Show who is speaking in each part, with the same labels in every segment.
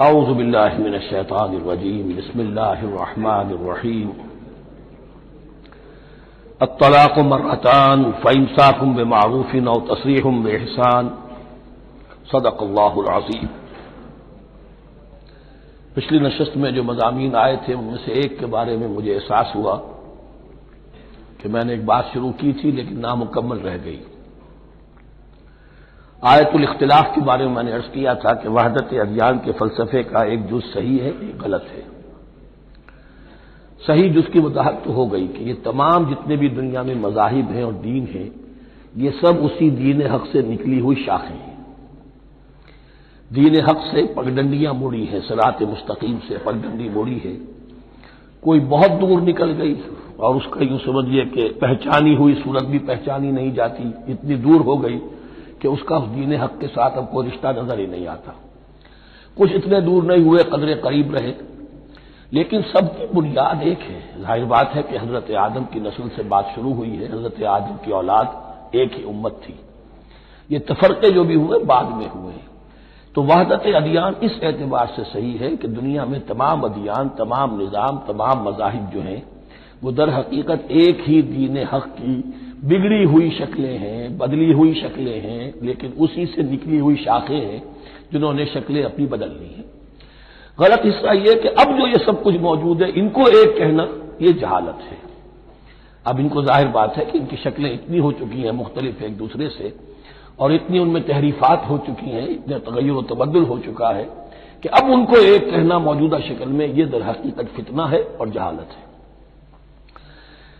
Speaker 1: اعوذ باللہ من الشیطان الرجیم بسم اللہ الرحمن الرحیم الطلاق مرتان فامساک بمعروف او تسریح باحسان صدق اللہ العظیم۔ پچھلی نشست میں جو مضامین آئے تھے ان میں سے ایک کے بارے میں مجھے احساس ہوا کہ میں نے ایک بات شروع کی تھی لیکن نامکمل رہ گئی۔ آیت الاختلاف کے بارے میں نے عرض کیا تھا کہ وحدت ادیان کے فلسفے کا ایک جز صحیح ہے، ایک غلط ہے۔ صحیح جز کی وضاحت تو ہو گئی کہ یہ تمام جتنے بھی دنیا میں مذاہب ہیں اور دین ہیں یہ سب اسی دین حق سے نکلی ہوئی شاخیں ہیں۔ دین حق سے پگڈنڈیاں مڑی ہیں، صراط مستقیم سے پگڈنڈی مڑی ہے، کوئی بہت دور نکل گئی اور اس کا یوں سمجھیے کہ پہچانی ہوئی صورت بھی پہچانی نہیں جاتی، اتنی دور ہو گئی کہ اس کا اس دین حق کے ساتھ اب کوئی رشتہ نظر ہی نہیں آتا۔ کچھ اتنے دور نہیں ہوئے، قدر قریب رہے، لیکن سب کی بنیاد ایک ہے۔ ظاہر بات ہے کہ حضرت آدم کی نسل سے بات شروع ہوئی ہے، حضرت آدم کی اولاد ایک ہی امت تھی، یہ تفرقے جو بھی ہوئے بعد میں ہوئے۔ تو وحدت ادیان اس اعتبار سے صحیح ہے کہ دنیا میں تمام ادیان، تمام نظام، تمام مذاہب جو ہیں وہ در حقیقت ایک ہی دین حق کی بگڑی ہوئی شکلیں ہیں، بدلی ہوئی شکلیں ہیں، لیکن اسی سے نکلی ہوئی شاخیں ہیں جنہوں نے شکلیں اپنی بدل لی ہیں۔ غلط حصہ یہ کہ اب جو یہ سب کچھ موجود ہے ان کو ایک کہنا یہ جہالت ہے۔ اب ان کو ظاہر بات ہے کہ ان کی شکلیں اتنی ہو چکی ہیں مختلف ایک دوسرے سے، اور اتنی ان میں تحریفات ہو چکی ہیں، اتنا تغیر و تبدل ہو چکا ہے کہ اب ان کو ایک کہنا موجودہ شکل میں یہ در حقیقت فتنہ ہے اور جہالت ہے۔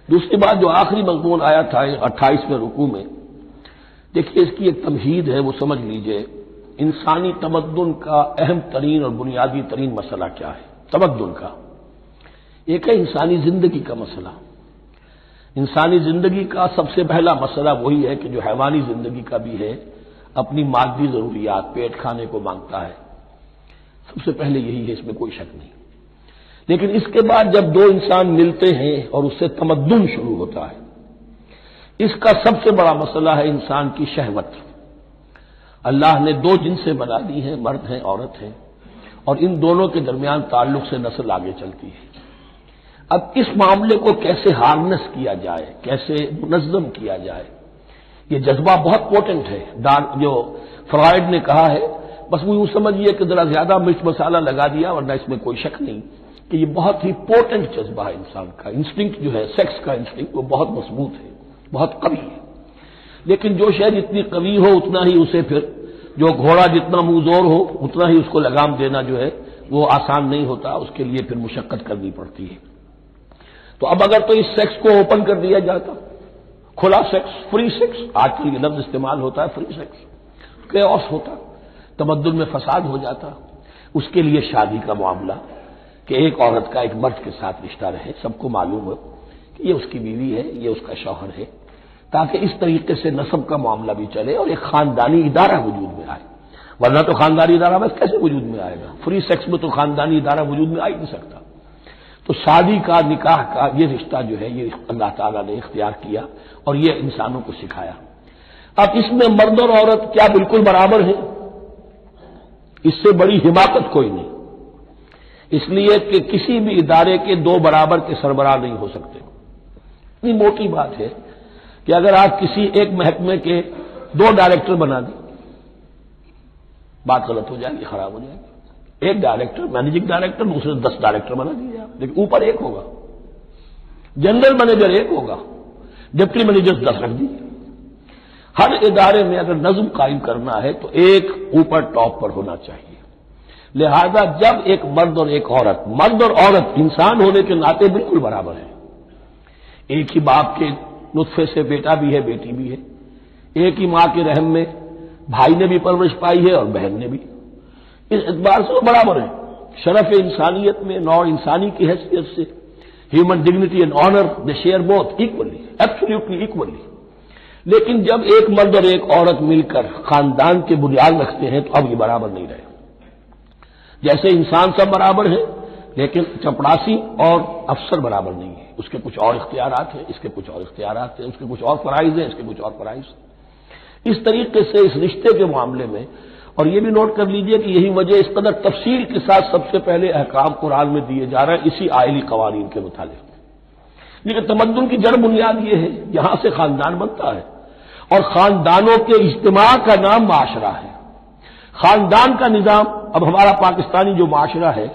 Speaker 1: دوسری بات جو آخری مضمون آیا تھا 28ویں رکوع میں، دیکھیے اس کی ایک تمہید ہے، وہ سمجھ لیجئے انسانی تمدن کا اہم ترین اور بنیادی ترین مسئلہ کیا ہے۔ تمدن کا ایک ہے انسانی زندگی کا مسئلہ۔ انسانی زندگی کا سب سے پہلا مسئلہ وہی ہے کہ جو حیوانی زندگی کا بھی ہے، اپنی مادی ضروریات، پیٹ کھانے کو مانگتا ہے، سب سے پہلے یہی ہے، اس میں کوئی شک نہیں۔ لیکن اس کے بعد جب دو انسان ملتے ہیں اور اس سے تمدن شروع ہوتا ہے، اس کا سب سے بڑا مسئلہ ہے انسان کی شہوت۔ اللہ نے دو جنسیں بنا دی ہیں، مرد ہیں، عورت ہیں، اور ان دونوں کے درمیان تعلق سے نسل آگے چلتی ہے۔ اب اس معاملے کو کیسے ہارنس کیا جائے، کیسے منظم کیا جائے، یہ جذبہ بہت پوٹنٹ ہے۔ جو فرائڈ نے کہا ہے، بس وہ یوں سمجھیے کہ ذرا زیادہ مرچ مسالہ لگا دیا، ورنہ اس میں کوئی شک نہیں کہ یہ بہت ہی پوٹنٹ جذبہ ہے انسان کا۔ انسٹنکٹ جو ہے، سیکس کا انسٹنکٹ، وہ بہت مضبوط ہے، بہت قوی ہے۔ لیکن جو شے جتنی قوی ہو اتنا ہی اسے پھر، جو گھوڑا جتنا منہ زور ہو اتنا ہی اس کو لگام دینا جو ہے وہ آسان نہیں ہوتا، اس کے لیے پھر مشقت کرنی پڑتی ہے۔ تو اب اگر تو اس سیکس کو اوپن کر دیا جاتا، کھلا سیکس، فری سیکس، آج کل یہ لفظ استعمال ہوتا ہے، فری سیکس، کیوس ہوتا، تمدن میں فساد ہو جاتا۔ اس کے لیے شادی کا معاملہ کہ ایک عورت کا ایک مرد کے ساتھ رشتہ رہے، سب کو معلوم ہو کہ یہ اس کی بیوی ہے، یہ اس کا شوہر ہے، تاکہ اس طریقے سے نسب کا معاملہ بھی چلے اور ایک خاندانی ادارہ وجود میں آئے۔ ورنہ تو خاندانی ادارہ بس کیسے وجود میں آئے گا؟ فری سیکس میں تو خاندانی ادارہ وجود میں آ ہی نہیں سکتا۔ تو شادی کا، نکاح کا یہ رشتہ جو ہے یہ اللہ تعالیٰ نے اختیار کیا اور یہ انسانوں کو سکھایا۔ اب اس میں مرد اور عورت کیا بالکل برابر ہیں؟ اس سے بڑی حماقت کوئی نہیں، اس لیے کہ کسی بھی ادارے کے دو برابر کے سربراہ نہیں ہو سکتے۔ اتنی موٹی بات ہے کہ اگر آپ کسی ایک محکمے کے دو ڈائریکٹر بنا دیں، بات غلط ہو جائے گی، خراب ہو جائے گی۔ ایک ڈائریکٹر، مینیجنگ ڈائریکٹر، دوسرے 10 ڈائریکٹر بنا دیجیے آپ، لیکن اوپر ایک ہوگا، جنرل مینیجر ایک ہوگا، ڈپٹی مینیجر 10 رکھ دیجیے۔ ہر ادارے میں اگر نظم قائم کرنا ہے تو ایک اوپر ٹاپ پر ہونا چاہیے۔ لہذا جب ایک مرد اور ایک عورت، مرد اور عورت انسان ہونے کے ناطے بالکل برابر ہیں، ایک ہی باپ کے نطفے سے بیٹا بھی ہے، بیٹی بھی ہے، ایک ہی ماں کے رحم میں بھائی نے بھی پرورش پائی ہے اور بہن نے بھی، اس اعتبار سے وہ برابر ہیں۔ شرف انسانیت میں، نوع انسانی کی حیثیت سے، human dignity and honour, they share both equally, absolutely equally. لیکن جب ایک مرد اور ایک عورت مل کر خاندان کے بنیاد رکھتے ہیں تو اب یہ برابر نہیں رہے۔ جیسے انسان سب برابر ہیں لیکن چپڑاسی اور افسر برابر نہیں ہے، اس کے کچھ اور اختیارات ہیں، اس کے کچھ اور اختیارات ہیں، اس کے کچھ اور فرائض ہیں، اس کے کچھ اور فرائض ہیں۔ اس طریقے سے اس رشتے کے معاملے میں اور یہ بھی نوٹ کر لیجئے کہ یہی وجہ اس قدر تفصیل کے ساتھ سب سے پہلے احکام قرآن میں دیے جا رہے ہیں اسی آئلی قوانین کے متعلق. لیکن تمدن کی جڑ بنیاد یہ ہے، یہاں سے خاندان بنتا ہے، اور خاندانوں کے اجتماع کا نام معاشرہ ہے. خاندان کا نظام، اب ہمارا پاکستانی جو معاشرہ ہے،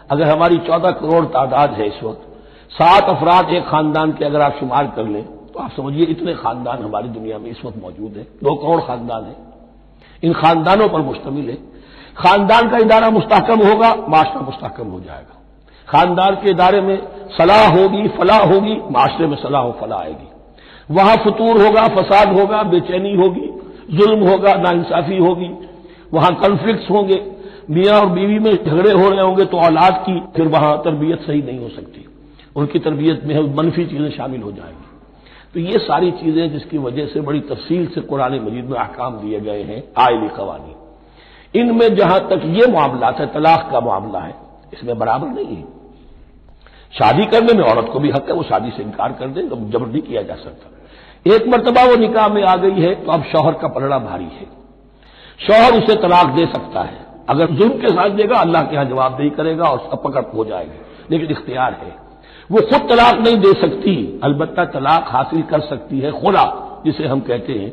Speaker 1: اگر ہماری 14 کروڑ تعداد ہے اس وقت، 7 افراد ایک خاندان کے اگر آپ شمار کر لیں تو آپ سمجھیے اتنے خاندان ہماری دنیا میں اس وقت موجود ہیں. 2 کروڑ خاندان ہیں، ان خاندانوں پر مشتمل ہے. خاندان کا ادارہ مستحکم ہوگا، معاشرہ مستحکم ہو جائے گا. خاندان کے ادارے میں صلاح ہوگی، فلاح ہوگی، معاشرے میں صلاح و فلاح آئے گی. وہاں فتور ہوگا، فساد ہوگا، بے چینی ہوگی، ظلم ہوگا، ناانصافی ہوگی، وہاں کنفلکٹس ہوں گے، میاں اور بیوی میں جھگڑے ہو رہے ہوں گے تو اولاد کی پھر وہاں تربیت صحیح نہیں ہو سکتی، ان کی تربیت میں منفی چیزیں شامل ہو جائیں گی. تو یہ ساری چیزیں جس کی وجہ سے بڑی تفصیل سے قرآن مجید میں احکام دیے گئے ہیں آئلی قوانین. ان میں جہاں تک یہ معاملات ہے، طلاق کا معاملہ ہے، اس میں برابر نہیں ہے. شادی کرنے میں عورت کو بھی حق ہے، وہ شادی سے انکار کر دے، جبر نہیں کیا جا سکتا. ایک مرتبہ وہ نکاح میں آ گئی ہے تو اب شوہر کا پلڑا بھاری ہے. شوہر اسے طلاق دے سکتا ہے، اگر ظلم کے ساتھ دے گا اللہ کے ہاں جواب دہی کرے گا اور سب پکڑ ہو جائے گی، لیکن اختیار ہے. وہ خود طلاق نہیں دے سکتی، البتہ طلاق حاصل کر سکتی ہے خلا جسے ہم کہتے ہیں.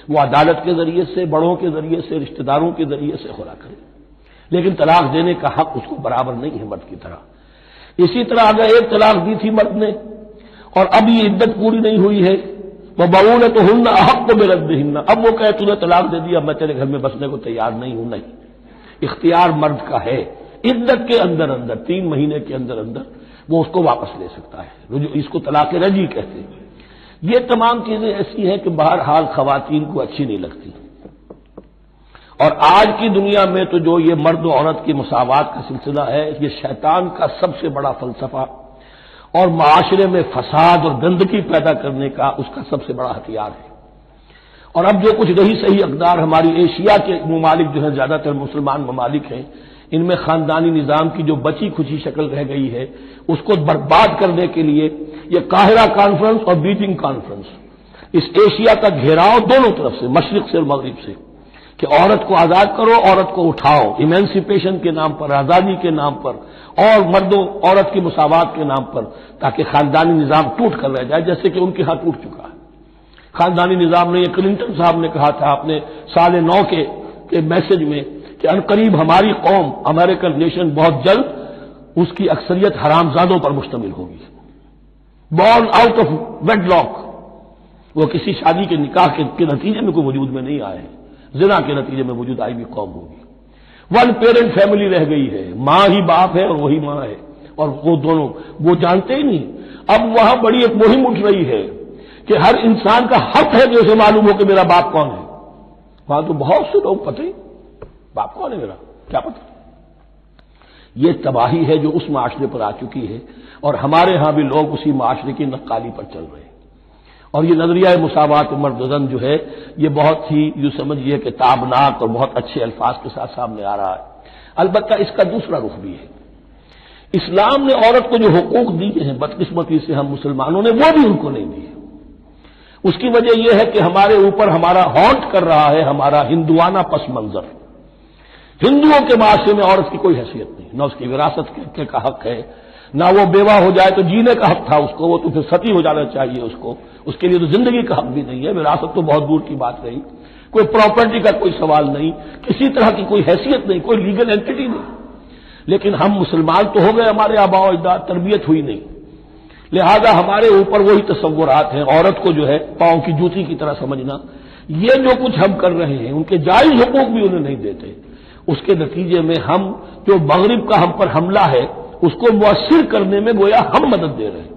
Speaker 1: وہ عدالت کے ذریعے سے، بڑوں کے ذریعے سے، رشتہ داروں کے ذریعے سے خلا کرے، لیکن طلاق دینے کا حق اس کو برابر نہیں ہے مرد کی طرح. اسی طرح اگر ایک طلاق دی تھی مرد نے اور اب یہ عدت پوری نہیں ہوئی ہے، وہ بؤولتہن احق بردہن، اب وہ کہے تو نے طلاق دے دیا، میں تیرے گھر میں بسنے کو تیار نہیں ہوں، نہیں. اختیار مرد کا ہے، عدت کے اندر 3 مہینے کے اندر وہ اس کو واپس لے سکتا ہے. اس کو طلاق رجعی کہتے ہیں. یہ تمام چیزیں ایسی ہیں کہ بہرحال خواتین کو اچھی نہیں لگتی. اور آج کی دنیا میں تو جو یہ مرد و عورت کی مساوات کا سلسلہ ہے، یہ شیطان کا سب سے بڑا فلسفہ اور معاشرے میں فساد اور گندگی پیدا کرنے کا اس کا سب سے بڑا ہتھیار ہے. اور اب جو کچھ رہی صحیح اقدار ہماری ایشیا کے ممالک جو ہیں، زیادہ تر مسلمان ممالک ہیں، ان میں خاندانی نظام کی جو بچی کھچی شکل رہ گئی ہے اس کو برباد کرنے کے لیے یہ قاہرہ کانفرنس اور بیجنگ کانفرنس، اس ایشیا کا گھیراؤ دونوں طرف سے، مشرق سے اور مغرب سے، کہ عورت کو آزاد کرو، عورت کو اٹھاؤ، ایمینسیپیشن کے نام پر، آزادی کے نام پر، اور مردوں عورت کی مساوات کے نام پر، تاکہ خاندانی نظام ٹوٹ کر رہ جائے جیسے کہ ان کے ہاں ٹوٹ چکا ہے. خاندانی نظام نے، یہ کلنٹن صاحب نے کہا تھا اپنے سال 9 کے میسج میں کہ عنقریب ہماری قوم، امریکن نیشن، بہت جلد اس کی اکثریت حرامزادوں پر مشتمل ہوگی. Born out of wedlock, وہ کسی شادی کے نکاح کے نتیجے میں کوئی وجود میں نہیں آئے، زنا کے نتیجے میں وجود آئی بھی قوم ہوگی. 1 پیرنٹ فیملی رہ گئی ہے، ماں ہی باپ ہے اور وہی ماں ہے، اور وہ دونوں وہ جانتے ہی نہیں. اب وہاں بڑی ایک مہم اٹھ رہی ہے کہ ہر انسان کا حق ہے کہ اسے معلوم ہو کہ میرا باپ کون ہے. وہاں تو بہت سے لوگ پتہ ہی باپ کون ہے میرا، کیا پتہ. یہ تباہی ہے جو اس معاشرے پر آ چکی ہے، اور ہمارے ہاں بھی لوگ اسی معاشرے کی نقالی پر چل رہے ہیں. اور یہ نظریہ مساوات مرد و زن جو ہے یہ بہت ہی یوں سمجھیے کہ تابناک اور بہت اچھے الفاظ کے ساتھ سامنے آ رہا ہے. البتہ اس کا دوسرا رخ بھی ہے. اسلام نے عورت کو جو حقوق دیے ہیں بدقسمتی سے ہم مسلمانوں نے وہ بھی ان کو نہیں دیے. اس کی وجہ یہ ہے کہ ہمارے اوپر ہمارا ہانٹ کر رہا ہے ہمارا ہندوانہ پس منظر. ہندوؤں کے معاشرے میں عورت کی کوئی حیثیت نہیں، نہ اس کی وراثت کا حق ہے، نہ وہ بیوہ ہو جائے تو جینے کا حق تھا اس کو، وہ تو پھر ستی ہو جانا چاہیے اس کو، اس کے لیے تو زندگی کا حق بھی نہیں ہے. وراثت تو بہت دور کی بات رہی، کوئی پراپرٹی کا کوئی سوال نہیں، کسی طرح کی کوئی حیثیت نہیں، کوئی لیگل اینٹی نہیں. لیکن ہم مسلمان تو ہو گئے، ہمارے آباء و اجداد، تربیت ہوئی نہیں، لہذا ہمارے اوپر وہی تصورات ہیں. عورت کو جو ہے پاؤں کی جوتی کی طرح سمجھنا، یہ جو کچھ ہم کر رہے ہیں ان کے جائز حقوق بھی انہیں نہیں دیتے. اس کے نتیجے میں ہم جو مغرب کا ہم پر حملہ ہے اس کو مؤثر کرنے میں گویا ہم مدد دے رہے ہیں.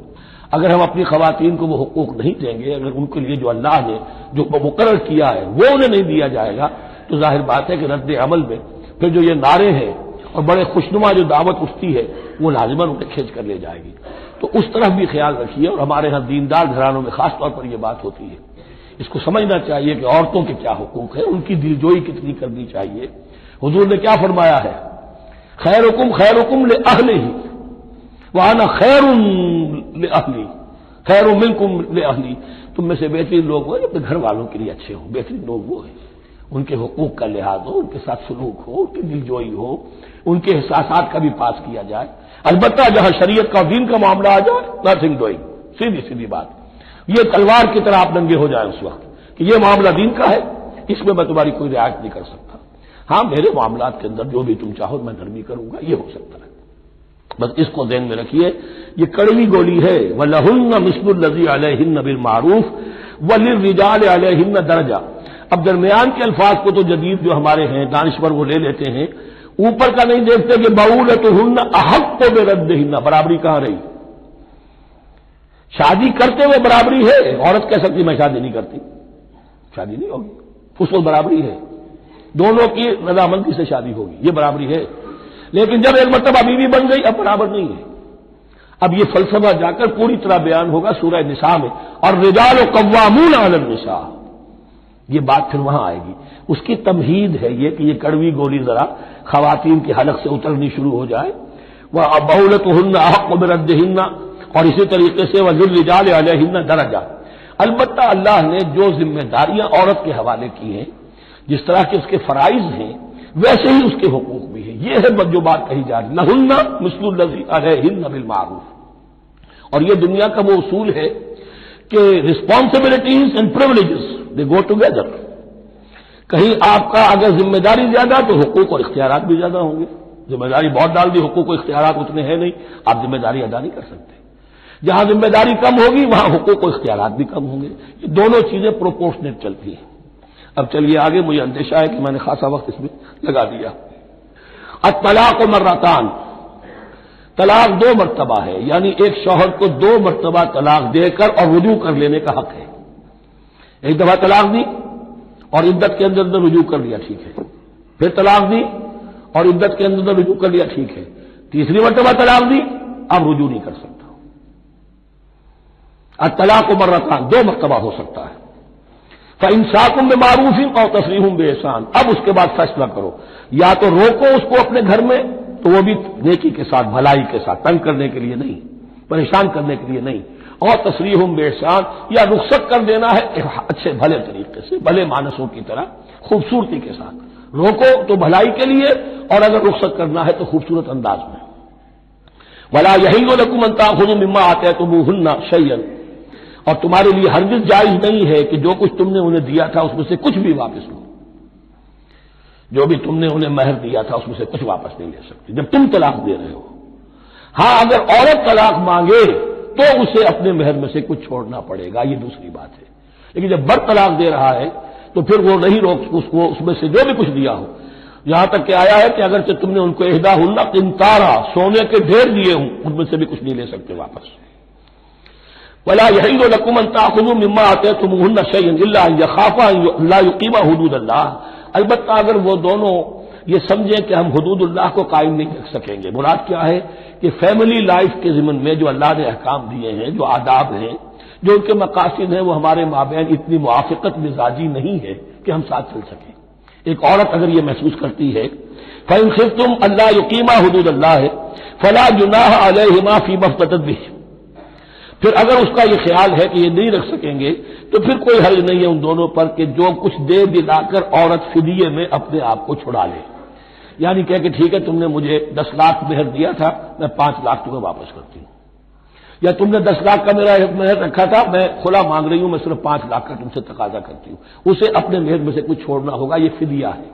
Speaker 1: اگر ہم اپنی خواتین کو وہ حقوق نہیں دیں گے، اگر ان کے لیے جو اللہ نے جو مقرر کیا ہے وہ انہیں نہیں دیا جائے گا، تو ظاہر بات ہے کہ رد عمل میں پھر جو یہ نعرے ہیں اور بڑے خوشنما جو دعوت اٹھتی ہے وہ لازماً انہیں کھینچ کر لے جائے گی. تو اس طرف بھی خیال رکھیے. اور ہمارے ہاں دیندار گھرانوں میں خاص طور پر یہ بات ہوتی ہے، اس کو سمجھنا چاہیے کہ عورتوں کے کیا حقوق ہیں، ان کی دلجوئی کتنی کرنی چاہیے. حضور نے کیا فرمایا ہے؟ خیرکم خیرکم لأہلہ وانا خیر لأہلی، خیر منکم لأہلی. تم میں سے بہترین لوگ وہ جو اپنے گھر والوں کے لیے اچھے ہوں، بہترین لوگ وہ ہیں. ان کے حقوق کا لحاظ ہو، ان کے ساتھ سلوک ہو، ان کی دلجوئی ہو، ان کے احساسات کا بھی پاس کیا جائے۔ البتہ جہاں شریعت کا دین کا معاملہ آ جائے، نتھنگ ڈوئنگ، سیدھی سیدھی بات، یہ تلوار کی طرح آپ ننگے ہو جائیں اس وقت کہ یہ معاملہ دین کا ہے، اس میں میں تمہاری کوئی رعایت نہیں کر سکتا، ہاں میرے معاملات کے اندر جو بھی تم چاہو میں نرمی کروں گا، یہ ہو سکتا ہے۔ بس اس کو ذہن میں رکھیے، یہ کڑوی گولی ہے۔ وَلَهُنَّ مِثْلُ الَّذِي عَلَيْهِنَّ بِالْمَعْرُوفِ وَلِلرِّجَالِ عَلَيْهِنَّ دَرَجَةٌ۔ اب درمیان کے الفاظ کو تو جدید جو ہمارے ہیں دانشور وہ لے لیتے ہیں، اوپر کا نہیں دیکھتے کہ بَعُولَتُهُنَّ أَحَقُّ بِرَدِّهِنَّ، برابری کہاں رہی؟ شادی کرتے ہوئے برابری ہے، عورت کہہ سکتی میں شادی نہیں کرتی، شادی نہیں ہوگی، اس وقت برابری ہے، دونوں کی رضامندی سے شادی ہوگی، یہ برابری ہے۔ لیکن جب ایک مرتبہ بیوی بن گئی اب برابر نہیں ہے۔ اب یہ فلسفہ جا کر پوری طرح بیان ہوگا سورہ نساء میں، اور رجال قوامون علی النساء، یہ بات پھر وہاں آئے گی۔ اس کی تمہید ہے یہ کہ یہ کڑوی گولی ذرا خواتین کی حلق سے اترنی شروع ہو جائے۔ وَبَعُولَتُهُنَّ أَحَقُّ بِرَدِّهِنَّ، اور اسی طریقے سے وَلِلرِّجَالِ عَلَيْهِنَّ دَرَجَةٌ۔ البتہ اللہ نے جو ذمہ داریاں عورت کے حوالے کی ہیں، جس طرح کے اس کے فرائض ہیں ویسے ہی اس کے حقوق بھی ہیں، یہ ہے جو بات کہی جا رہی لہن مثل الذی علیہن بالمعروف۔ اور یہ دنیا کا وہ اصول ہے کہ responsibilities and privileges they go together. کہیں آپ کا اگر ذمہ داری زیادہ تو حقوق اور اختیارات بھی زیادہ ہوں گے، ذمہ داری بہت ڈال دی، حقوق و اختیارات اتنے ہیں نہیں، آپ ذمہ داری ادا نہیں کر سکتے۔ جہاں ذمہ داری کم ہوگی وہاں حقوق و اختیارات بھی کم ہوں گے، یہ دونوں چیزیں پروپورشنیٹ چلتی ہیں۔ اب چلیے آگے، مجھے اندیشہ ہے کہ میں نے خاصا وقت اس میں لگا دیا۔ الطلاق مرتان، طلاق دو مرتبہ ہے، یعنی ایک شوہر کو دو مرتبہ طلاق دے کر اور رجوع کر لینے کا حق ہے۔ ایک دفعہ طلاق دی اور عدت کے اندر رجوع کر لیا، ٹھیک ہے، پھر طلاق دی اور عدت کے اندر رجوع کر لیا، ٹھیک ہے، تیسری مرتبہ طلاق دی اب رجوع نہیں کر سکتا۔ الطلاق مرتان، دو مرتبہ ہو سکتا ہے۔ فَإِمْسَاكٌ بِمَعْرُوفٍ أَوْ تَسْرِيحٌ بِإِحْسَانٍ، اب اس کے بعد فیصلہ کرو، یا تو روکو اس کو اپنے گھر میں تو وہ بھی نیکی کے ساتھ، بھلائی کے ساتھ، تنگ کرنے کے لیے نہیں، پریشان کرنے کے لیے نہیں، اور تسریح بِإِحْسَان، یا رخصت کر دینا ہے اچھے بھلے طریقے سے، بھلے مانسوں کی طرح خوبصورتی کے ساتھ، روکو تو بھلائی کے لیے، اور اگر رخصت کرنا ہے تو خوبصورت انداز میں۔ وَلَا يَحِلُّ لَكُمْ أَن تَأْخُذُوا مِمَّا آتَيْتُمُوهُنَّ شَيْئًا، اور تمہارے لیے ہرگز جائز نہیں ہے کہ جو کچھ تم نے انہیں دیا تھا اس میں سے کچھ بھی واپس لو، جو بھی تم نے انہیں مہر دیا تھا اس میں سے کچھ واپس نہیں لے سکتے جب تم طلاق دے رہے ہو۔ ہاں اگر عورت طلاق مانگے تو اسے اپنے مہر میں سے کچھ چھوڑنا پڑے گا، یہ دوسری بات ہے، لیکن جب بر طلاق دے رہا ہے تو پھر وہ نہیں روک اس کو اس میں سے جو بھی کچھ دیا ہو، یہاں تک کہ آیا ہے کہ اگرچہ تم نے ان کو احداہن قنطارا، سونے کے ڈھیر دیے ہوں، ان میں سے بھی کچھ نہیں لے سکتے واپس۔ وَلَا يَحِلُّ لَكُمْ أَن تَأْخُذُوا مِمَّا آتَيْتُمُوهُنَّ شَيْئًا إِلَّا أَن يَخَافَا أَن لَّا يُقِيمَا حُدُودَ اللَّهِ، البتہ اگر وہ دونوں یہ سمجھیں کہ ہم حدود اللہ کو قائم نہیں رکھ سکیں گے۔ مراد کیا ہے کہ فیملی لائف کے ضمن میں جو اللہ نے احکام دیے ہیں، جو آداب ہیں، جو ان کے مقاصد ہیں، وہ ہمارے مابین اتنی موافقت مزاجی نہیں ہے کہ ہم ساتھ چل سکیں۔ ایک عورت اگر یہ محسوس کرتی ہے فَإِنْ خِفْتُمْ أَلَّا يُقِيمَا حُدُودَ اللَّهِ فَلَا جُنَاحَ عَلَيْهِمَا فِيمَا افْتَدَتْ بِهِ، پھر اگر اس کا یہ خیال ہے کہ یہ نہیں رکھ سکیں گے تو پھر کوئی حرج نہیں ہے ان دونوں پر کہ جو کچھ دے دلا کر عورت فدیے میں اپنے آپ کو چھڑا لے، یعنی کہہ کہ ٹھیک ہے تم نے مجھے 10 لاکھ مہر دیا تھا، میں 5 لاکھ تمہیں واپس کرتی ہوں، یا تم نے 10 لاکھ کا میرا مہر رکھا تھا، میں کھلا مانگ رہی ہوں، میں صرف 5 لاکھ کا تم سے تقاضا کرتی ہوں، اسے اپنے مہر میں سے کچھ چھوڑنا ہوگا، یہ فدیہ ہے۔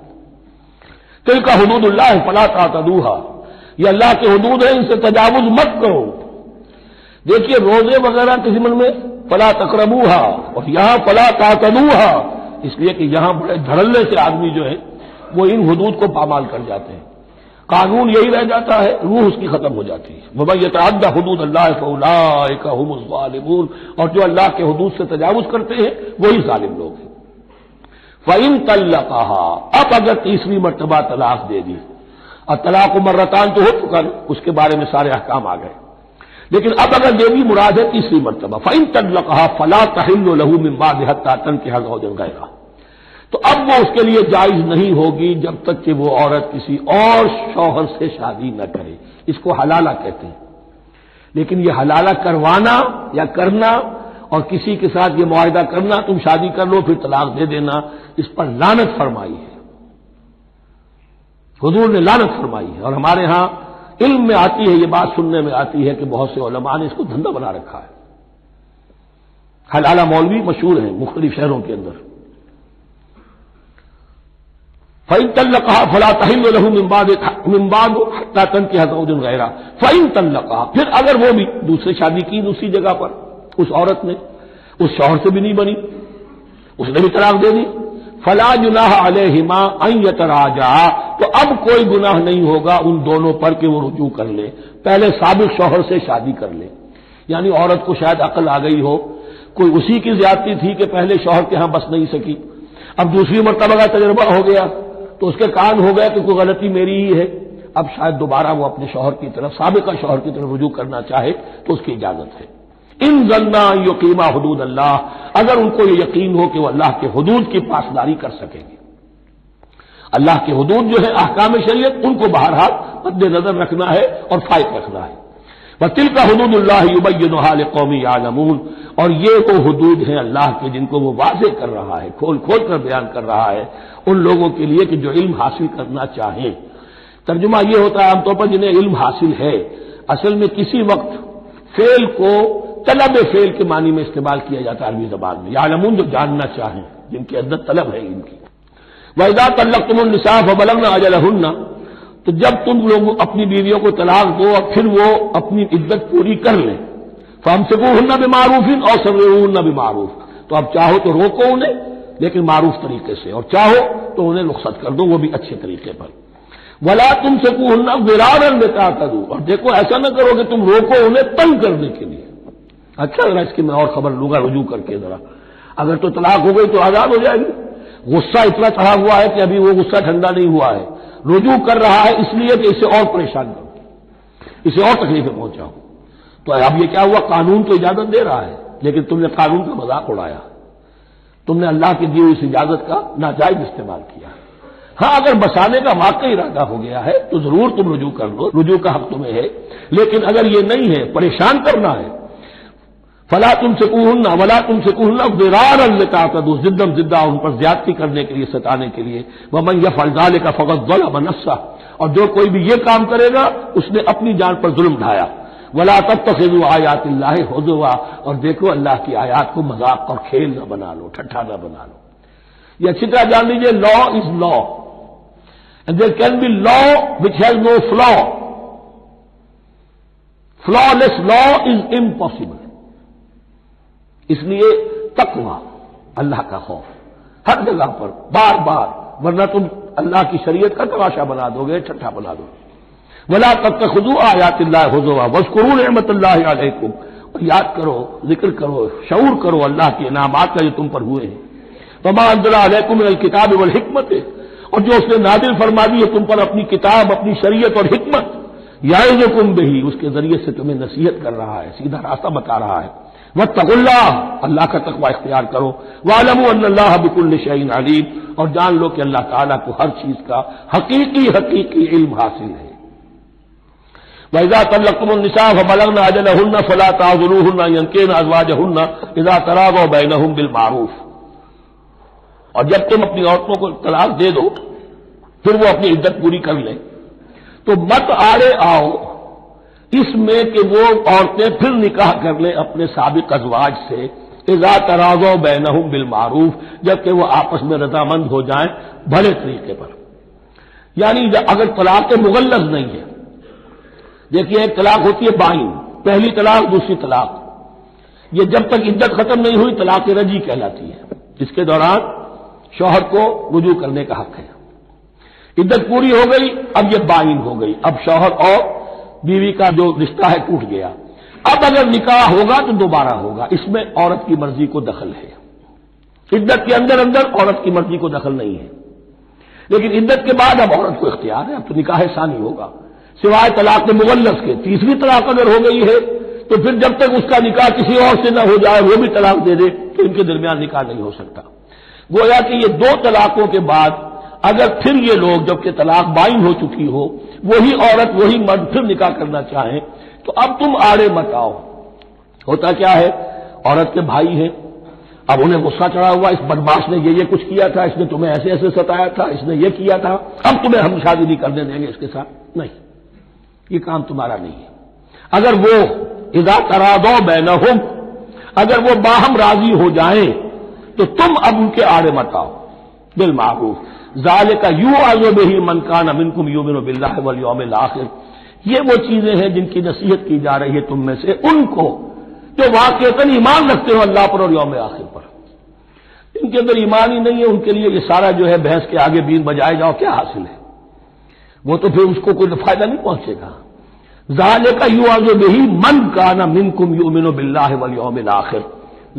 Speaker 1: تلک حدود اللہ فلا تعتدوها، یہ اللہ کے حدود ہیں، ان سے تجاوز مت کرو۔ دیکھیے روزے وغیرہ کے ضمن میں فلا تقربوها، اور یہاں فلا تعتدوها، اس لیے کہ یہاں بڑے دھڑلے سے آدمی جو ہے وہ ان حدود کو پامال کر جاتے ہیں، قانون یہی رہ جاتا ہے، روح اس کی ختم ہو جاتی ہے۔ وَمَن يَتَعَدَّ حُدُودَ اللَّهِ فَأُولَٰئِكَ هُمُ الظَّالِمُونَ، اور جو اللہ کے حدود سے تجاوز کرتے ہیں وہی ظالم لوگ ہیں۔ فَإِن طَلَّقَهَا، اب اگر تیسری مرتبہ طلاق دے دی، اور طلاق مرتان تو ہو چکا، اس کے بارے میں سارے احکام آ گئے، لیکن اب اگر دے دی مراد ہے تیسری مرتبہ، فَإِن طَلَّقَهَا فَلَا تَحِلُّ لَهُ مِن بَعْدِ حَتَّىٰ تَنكِحَ زَوْجًا غَيْرَهُ، تو اب وہ اس کے لیے جائز نہیں ہوگی جب تک کہ وہ عورت کسی اور شوہر سے شادی نہ کرے، اس کو حلالہ کہتے ہیں۔ لیکن یہ حلالہ کروانا یا کرنا اور کسی کے ساتھ یہ معاہدہ کرنا تم شادی کر لو پھر طلاق دے دینا، اس پر لعنت فرمائی ہے، حضور نے لعنت فرمائی ہے۔ اور ہمارے ہاں علم میں آتی ہے، یہ بات سننے میں آتی ہے کہ بہت سے علماء نے اس کو دھندا بنا رکھا ہے۔ حلالہ مولوی مشہور ہیں مختلف شہروں کے اندر، فَإِن طَلَّقَهَا فَلَا تَحِلُّ لَهُ مِن بَعْدُ حَتَّىٰ تَنكِحَ زَوْجًا غَيْرَهُ فَإِن طَلَّقَهَا، پھر اگر وہ بھی دوسری شادی کی دوسری جگہ پر، اس عورت نے اس شوہر سے بھی نہیں بنی، اس نے بھی طلاق دے دی، فَلَا جُنَاحَ عَلَيْهِمَا أَن يَتَرَاجَعَا، تو اب کوئی گناہ نہیں ہوگا ان دونوں پر کہ وہ رجوع کر لے، پہلے سابق شوہر سے شادی کر لے۔ یعنی عورت کو شاید عقل آ گئی ہو، کوئی اسی کی زیادتی تھی کہ پہلے شوہر کے ہاں بس نہیں سکی، اب دوسری مرتبہ کا تجربہ ہو گیا تو اس کے کان ہو گیا کہ کوئی غلطی میری ہی ہے، اب شاید دوبارہ وہ اپنے شوہر کی طرف، سابقہ شوہر کی طرف رجوع کرنا چاہے تو اس کی اجازت ہے۔ ان ظنا یقیما حدود اللہ، اگر ان کو یہ یقین ہو کہ وہ اللہ کے حدود کی پاسداری کر سکیں گے، اللہ کے حدود جو ہے احکام شریعت، ان کو بہرحال مد نظر رکھنا ہے اور فائق رکھنا ہے۔ وَتِلْكَ حُدُودُ اللَّهِ يُبَيِّنُهَا لِقَوْمٍ يَعْلَمُونَ، اور یہ وہ حدود ہیں اللہ کے جن کو وہ واضح کر رہا ہے، کھول کھول کر بیان کر رہا ہے ان لوگوں کے لیے کہ جو علم حاصل کرنا چاہیں۔ ترجمہ یہ ہوتا ہے عام طور پر جنہیں علم حاصل ہے، اصل میں کسی وقت فعل کو طلب فعل کے معنی میں استعمال کیا جاتا ہے عربی زبان میں، یعلمون جو جاننا چاہیں، جن کی عدت طلب ہے ان کی۔ وَإِذَا طَلَّقْتُمُ النِّسَاءَ فَبَلَغْنَ أَجَلَهُنَّ، تو جب تم لوگ اپنی بیویوں کو طلاق دو اور پھر وہ اپنی عدت پوری کر لیں، فَأَمْسِكُوهُنَّ بِمَعْرُوفٍ أَوْ سَرِّحُوهُنَّ بِمَعْرُوفٍ، تو اب چاہو تو روکو انہیں لیکن معروف طریقے سے، اور چاہو تو انہیں رخصت کر دو وہ بھی اچھے طریقے پر۔ وَلَا تُمْسِكُوهُنَّ ضِرَارًا لِتَعْتَدُوا، اور دیکھو ایسا نہ کرو کہ تم روکو انہیں تنگ کرنے کے لیے۔ اچھا ذرا اس کی میں اور خبر لوں گا رجوع کر کے، ذرا اگر تو طلاق ہو گئی تو آزاد ہو جائے گی، غصہ اتنا چڑھا ہوا ہے کہ ابھی وہ غصہ ٹھنڈا نہیں ہوا ہے، رجوع کر رہا ہے اس لیے کہ اسے اور پریشان کرو، اسے اور تکلیفیں پہنچاؤ۔ تو اب یہ کیا ہوا، قانون تو اجازت دے رہا ہے لیکن تم نے قانون کا مذاق اڑایا، تم نے اللہ کی دی ہوئی اس اجازت کا ناجائز استعمال کیا۔ ہاں اگر بسانے کا واقعی ارادہ ہو گیا ہے تو ضرور تم رجوع کر لو، رجوع کا حق تمہیں ہے، لیکن اگر یہ نہیں ہے، پریشان کرنا ہے، فلا تمسکوہن ولا تمسکوہن ضرارا لتعتدوا، ضدہ ان پر زیادتی کرنے کے لیے، ستانے کے لیے۔ ومن یفعل ذلک فقد ظلم نفسہ، اور جو کوئی بھی یہ کام کرے گا اس نے اپنی جان پر ظلم ڈھایا۔ ولا تتخذوا آیات اللہ ہزوا، اور دیکھو اللہ کی آیات کو مذاق اور کھیل نہ بنا لو، ٹھٹھا نہ بنا لو۔ یہ اچھی طرح جان لیجیے، law is law and there can be law which has no flaw, flawless law is impossible. اس لیے تقوی، اللہ کا خوف ہر جگہ پر بار بار، ورنہ تم اللہ کی شریعت کا تماشا بنا دو گے، ٹھٹھا بنا دو گے۔ ولا تتخذوا آیات اللہ ہزوا واذکروا نعمت اللہ علیکم، اور یاد کرو، ذکر کرو، شعور کرو اللہ کے انعامات کا جو تم پر ہوئے ہیں۔ وما انزل علیکم من الکتاب والحکمت، اور جو اس نے نازل فرما دی ہے تم پر اپنی کتاب، اپنی شریعت اور حکمت، یعظکم بہ، اس کے ذریعے سے تمہیں نصیحت کر رہا ہے، سیدھا راستہ بتا رہا ہے۔ واتقوا اللہ، اللہ کا تقوی اختیار کرو۔ واعلموا ان اللہ بکل شیء علیم، اور جان لو کہ اللہ تعالیٰ کو ہر چیز کا حقیقی علم حاصل ہے۔ وَإِذَا طَلَّقْتُمُ النِّسَاءَ فَبَلَغْنَ أَجَلَهُنَّ فَلَا تَعْضُلُوهُنَّ أَن يَنكِحْنَ أَزْوَاجَهُنَّ إِذَا تَرَاضَوْا بَيْنَهُم بِالْمَعْرُوفِ، اور جب تم اپنی عورتوں کو طلاق دے دو پھر وہ اپنی عدت پوری کر لیں تو مت آڑے آؤ اس میں کہ وہ عورتیں پھر نکاح کر لیں اپنے سابق ازواج سے، اذا تراضوا بینہم بالمعروف، جبکہ وہ آپس میں رضامند ہو جائیں بھلے طریقے پر۔ یعنی اگر طلاق مغلظ نہیں ہے، دیکھیے ایک طلاق ہوتی ہے بائن، پہلی طلاق دوسری طلاق، یہ جب تک عدت ختم نہیں ہوئی طلاق رجعی کہلاتی ہے، جس کے دوران شوہر کو رجوع کرنے کا حق ہے۔ عدت پوری ہو گئی، اب یہ بائن ہو گئی، اب شوہر اور بیوی کا جو رشتہ ہے ٹوٹ گیا۔ اب اگر نکاح ہوگا تو دوبارہ ہوگا، اس میں عورت کی مرضی کو دخل ہے۔ عدت کے اندر عورت کی مرضی کو دخل نہیں ہے، لیکن عدت کے بعد اب عورت کو اختیار ہے، اب تو نکاح ثانی ہوگا، سوائے طلاق مغلظ کے۔ تیسری طلاق اگر ہو گئی ہے تو پھر جب تک اس کا نکاح کسی اور سے نہ ہو جائے وہ بھی طلاق دے دے تو ان کے درمیان نکاح نہیں ہو سکتا۔ گویا کہ یہ دو طلاقوں کے بعد اگر پھر یہ لوگ جبکہ طلاق بائن ہو چکی ہو، وہی عورت وہی مرد پھر نکاح کرنا چاہیں تو اب تم آڑے مت آؤ۔ ہوتا کیا ہے، عورت کے بھائی ہیں، اب انہیں غصہ چڑھا ہوا، اس بدماش نے یہ کچھ کیا تھا، اس نے تمہیں ایسے ایسے ستایا تھا، اس نے یہ کیا تھا، اب تمہیں ہم شادی نہیں کرنے دیں گے اس کے ساتھ. نہیں، یہ کام تمہارا نہیں ہے. اگر وہ اذا تراضوا بینہم، اگر وہ باہم راضی ہو جائیں تو تم اب ان کے آڑے مت آؤ. بالمعروف ذالک یوعظ بہ من کان منکم یؤمن باللہ والیوم الآخر، یہ وہ چیزیں ہیں جن کی نصیحت کی جا رہی ہے تم میں سے ان کو جو واقعتاً ایمان رکھتے ہو اللہ پر اور یوم آخر پر. ان کے اندر ایمان ہی نہیں ہے، ان کے لیے یہ سارا جو ہے بحث کے آگے بین بجائے جاؤ کیا حاصل ہے؟ وہ تو پھر اس کو کوئی فائدہ نہیں پہنچے گا. ذالک یوعظ بہ من کان منکم یؤمن باللہ والیوم الآخر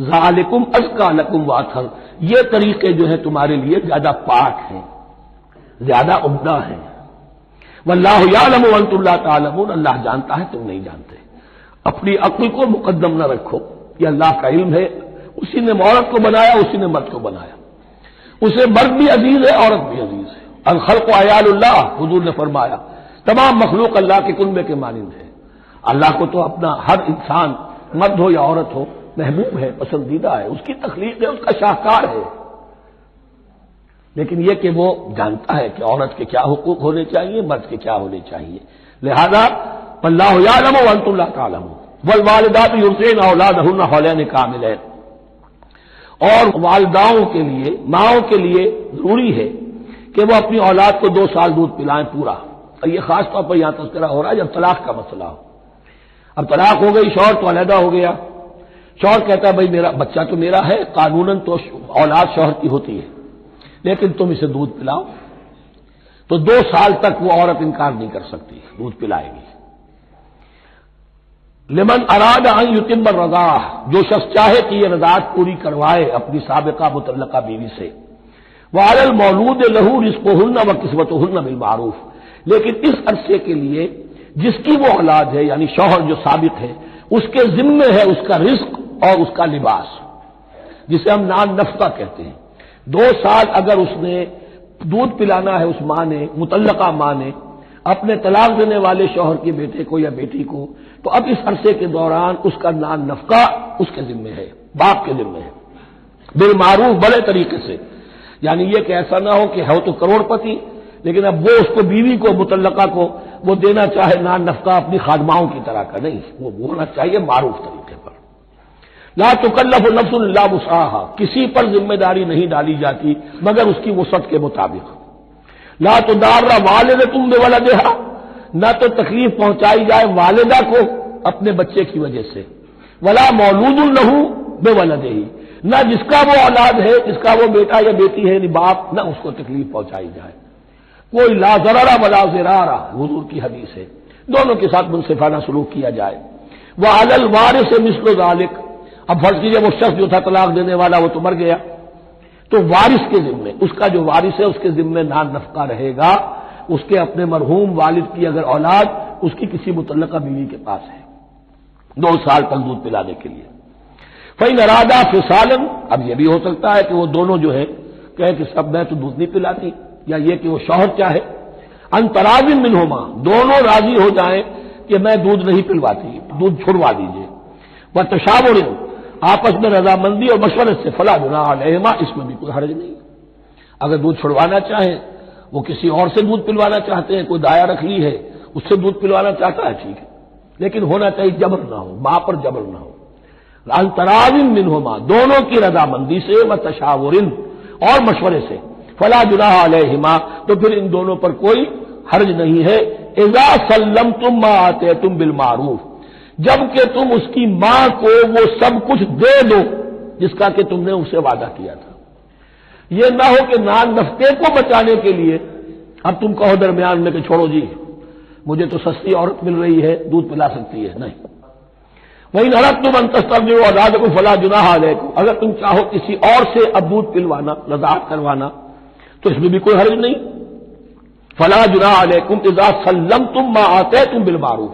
Speaker 1: ذالکم ازکی لکم واطہر، یہ طریقے جو ہیں تمہارے لیے زیادہ پاک ہیں، زیادہ عمدہ ہیں. واللہ یعلم وانتم لا تعلمون، اللہ جانتا ہے تم نہیں جانتے. اپنی عقل کو مقدم نہ رکھو، یہ اللہ کا علم ہے. اسی نے عورت کو بنایا، اسی نے مرد کو بنایا. اسے مرد بھی عزیز ہے، عورت بھی عزیز ہے. الخلق عیال اللہ، حضور نے فرمایا تمام مخلوق اللہ کے کنبے کے مانند ہے. اللہ کو تو اپنا ہر انسان مرد ہو یا عورت ہو محبوب ہے، پسندیدہ ہے، اس کی تخلیق ہے، اس کا شاہکار ہے. لیکن یہ کہ وہ جانتا ہے کہ عورت کے کیا حقوق ہونے چاہیے، مرد کے کیا ہونے چاہیے. لہذا واللہ یعلم وانتم لا تعلمون والوالدات یرضعن اولادہن حولین کاملین، اور والداؤں کے لیے، ماؤں کے لیے ضروری ہے کہ وہ اپنی اولاد کو 2 سال دودھ پلائیں پورا. اور یہ خاص طور پر یہاں تذکرہ ہو رہا ہے جب طلاق کا مسئلہ ہو. اب طلاق ہو گئی، شوہر تو علیحدہ ہو گیا، شوہر کہتا ہے بھائی میرا بچہ تو میرا ہے، قانوناً تو اولاد شوہر کی ہوتی ہے، لیکن تم اسے دودھ پلاؤ. تو 2 سال تک وہ عورت انکار نہیں کر سکتی، دودھ پلائے گی. لمن اراد ان یتم الرضاعہ، جو شخص چاہے کہ یہ رضاعت پوری کروائے اپنی سابقہ مطلقہ بیوی سے. وعلی المولود لہ رزقہن وکسوتہن بالمعروف، لیکن اس عرصے کے لیے جس کی وہ اولاد ہے یعنی شوہر جو سابق ہے اس کے ذمے ہے اس کا رزق اور اس کا لباس، جسے ہم نان نفقہ کہتے ہیں. 2 سال اگر اس نے دودھ پلانا ہے اس ماں نے، مطلقہ ماں نے اپنے طلاق دینے والے شوہر کے بیٹے کو یا بیٹی کو، تو اب اس عرصے کے دوران اس کا نان نفقہ اس کے ذمے ہے، باپ کے ذمے ہے، بالمعروف، بڑے طریقے سے. یعنی یہ کہ ایسا نہ ہو کہ ہے تو کروڑ پتی لیکن اب وہ اس کو بیوی کو مطلقہ کو وہ دینا چاہے نان نفقہ اپنی خادماؤں کی طرح کا. نہیں، وہ ہونا چاہیے معروف طریقے پر. لا تکلف نفس الا وسعها، کسی پر ذمہ داری نہیں ڈالی جاتی مگر اس کی وسعت کے مطابق. لا تضار والدۃ بولدہا، نہ تو تکلیف پہنچائی جائے والدہ کو اپنے بچے کی وجہ سے، ولا مولود لہ بولدہ، نہ جس کا وہ اولاد ہے، جس کا وہ بیٹا یا بیٹی ہے یعنی باپ، نہ اس کو تکلیف پہنچائی جائے. کوئی لا ضرر ولا ضرار، حضور کی حدیث ہے، دونوں کے ساتھ منصفانہ سلوک کیا جائے. وعلی الوارث مثل ذلک، اب فرض کیجیے وہ شخص جو تھا طلاق دینے والا وہ تو مر گیا، تو وارث کے ذمے، اس کا جو وارث ہے اس کے ذمے نان نفقہ رہے گا. اس کے اپنے مرحوم والد کی اگر اولاد اس کی کسی متعلقہ بیوی کے پاس ہے 2 سال تک دودھ پلانے کے لیے. فإن ارادہ فصالا، اب یہ بھی ہو سکتا ہے کہ وہ دونوں جو ہے کہے کہ سب میں تو دودھ نہیں پلاتی، یا یہ کہ وہ شوہر چاہے ان تراض منہما، دونوں راضی ہو جائیں کہ میں دودھ نہیں پلواتی، دودھ چھڑوا دیجیے. وتشاور، آپس میں رضامندی اور مشورے سے، فلا جناح علیہما، اس میں بھی کوئی حرج نہیں. اگر دودھ چھڑوانا چاہیں، وہ کسی اور سے دودھ پلوانا چاہتے ہیں، کوئی دایا رکھ لی ہے اس سے دودھ پلوانا چاہتا ہے، ٹھیک ہے، لیکن ہونا چاہیے جبر نہ ہو، ماں پر جبر نہ ہو. ان تراض منہما، دونوں کی رضامندی سے، وتشاور، اور مشورے سے. فلا جناح علیہما، تو پھر ان دونوں پر کوئی حرج نہیں ہے. اذا سلمتم ما آتیتم بالمعروف، جب کہ تم اس کی ماں کو وہ سب کچھ دے دو جس کا کہ تم نے اسے وعدہ کیا تھا. یہ نہ ہو کہ نان نفقے کو بچانے کے لیے اب تم کہو درمیان میں کہ چھوڑو جی مجھے تو سستی عورت مل رہی ہے دودھ پلا سکتی ہے. نہیں، وَإِنْ أَرَدْتُمْ أَنْ تَسْتَرْضِعُوا أَوْلَادَكُمْ فَلَا جُنَاحَ عَلَيْكُمْ، اگر تم چاہو کسی اور سے اب دودھ پلوانا، رضاعت کروانا، تو اس میں بھی کوئی حرج نہیں. فَلَا جُنَاحَ عَلَيْكُمْ إِذَا سَلَّمْتُمْ مَا آتَيْتُمْ بِالْمَعْرُوفِ،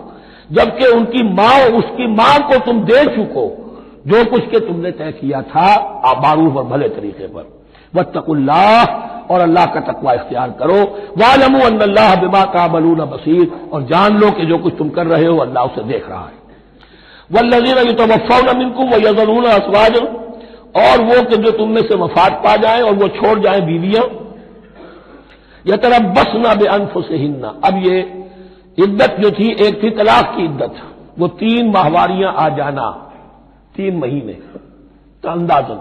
Speaker 1: جبکہ ان کی ماں، اس کی ماں کو تم دے چکو جو کچھ کہ تم نے طے کیا تھا معروف اور بھلے طریقے پر. واتقوا اللہ، اور اللہ کا تقوی اختیار کرو. وَاعْلَمُوا أَنَّ اللَّهَ بِمَا تَعْمَلُونَ بَصِيرٌ، اور جان لو کہ جو کچھ تم کر رہے ہو اللہ اسے دیکھ رہا ہے. والذین یتوفون منکم ویذرون ازواجا، اور وہ کہ جو تم میں سے وفات پا جائیں اور وہ چھوڑ جائیں بیویاں، یتربصن بانفسہن، اب یہ عدت جو تھی ایک تھی طلاق کی عدت، وہ 3 ماہواریاں آ جانا، 3 مہینے تو اندازن،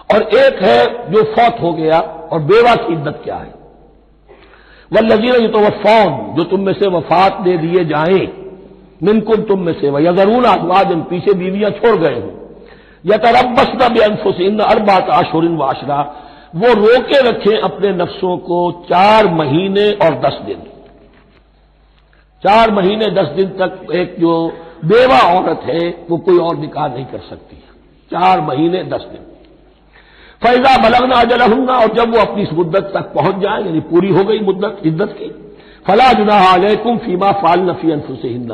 Speaker 1: اور ایک ہے جو فوت ہو گیا، اور بیوہ کی عدت کیا ہے؟ والذین یتوفون، جو تم میں سے وفات دے دیے جائیں، منکم تم میں سے، ویذرون ازواجا، پیچھے بیویاں چھوڑ گئے ہوں، یتربصن بانفسہن 4 اشہر وعشرہ، وہ روکے رکھیں اپنے نفسوں کو 4 مہینے اور 10 دن، 4 مہینے 10 دن تک ایک جو بیوہ عورت ہے وہ کوئی اور نکاح نہیں کر سکتی، 4 مہینے 10 دن۔ فَإِذَا بَلَغْنَ أَجَلَهُنَّ، اور جب وہ اپنی اس مدت تک پہنچ جائیں، یعنی پوری ہو گئی مدت عدت کی، فَلَا جُنَاحَ عَلَيْكُمْ فِيمَا فَعَلْنَ فِي أَنفُسِهِنَّ،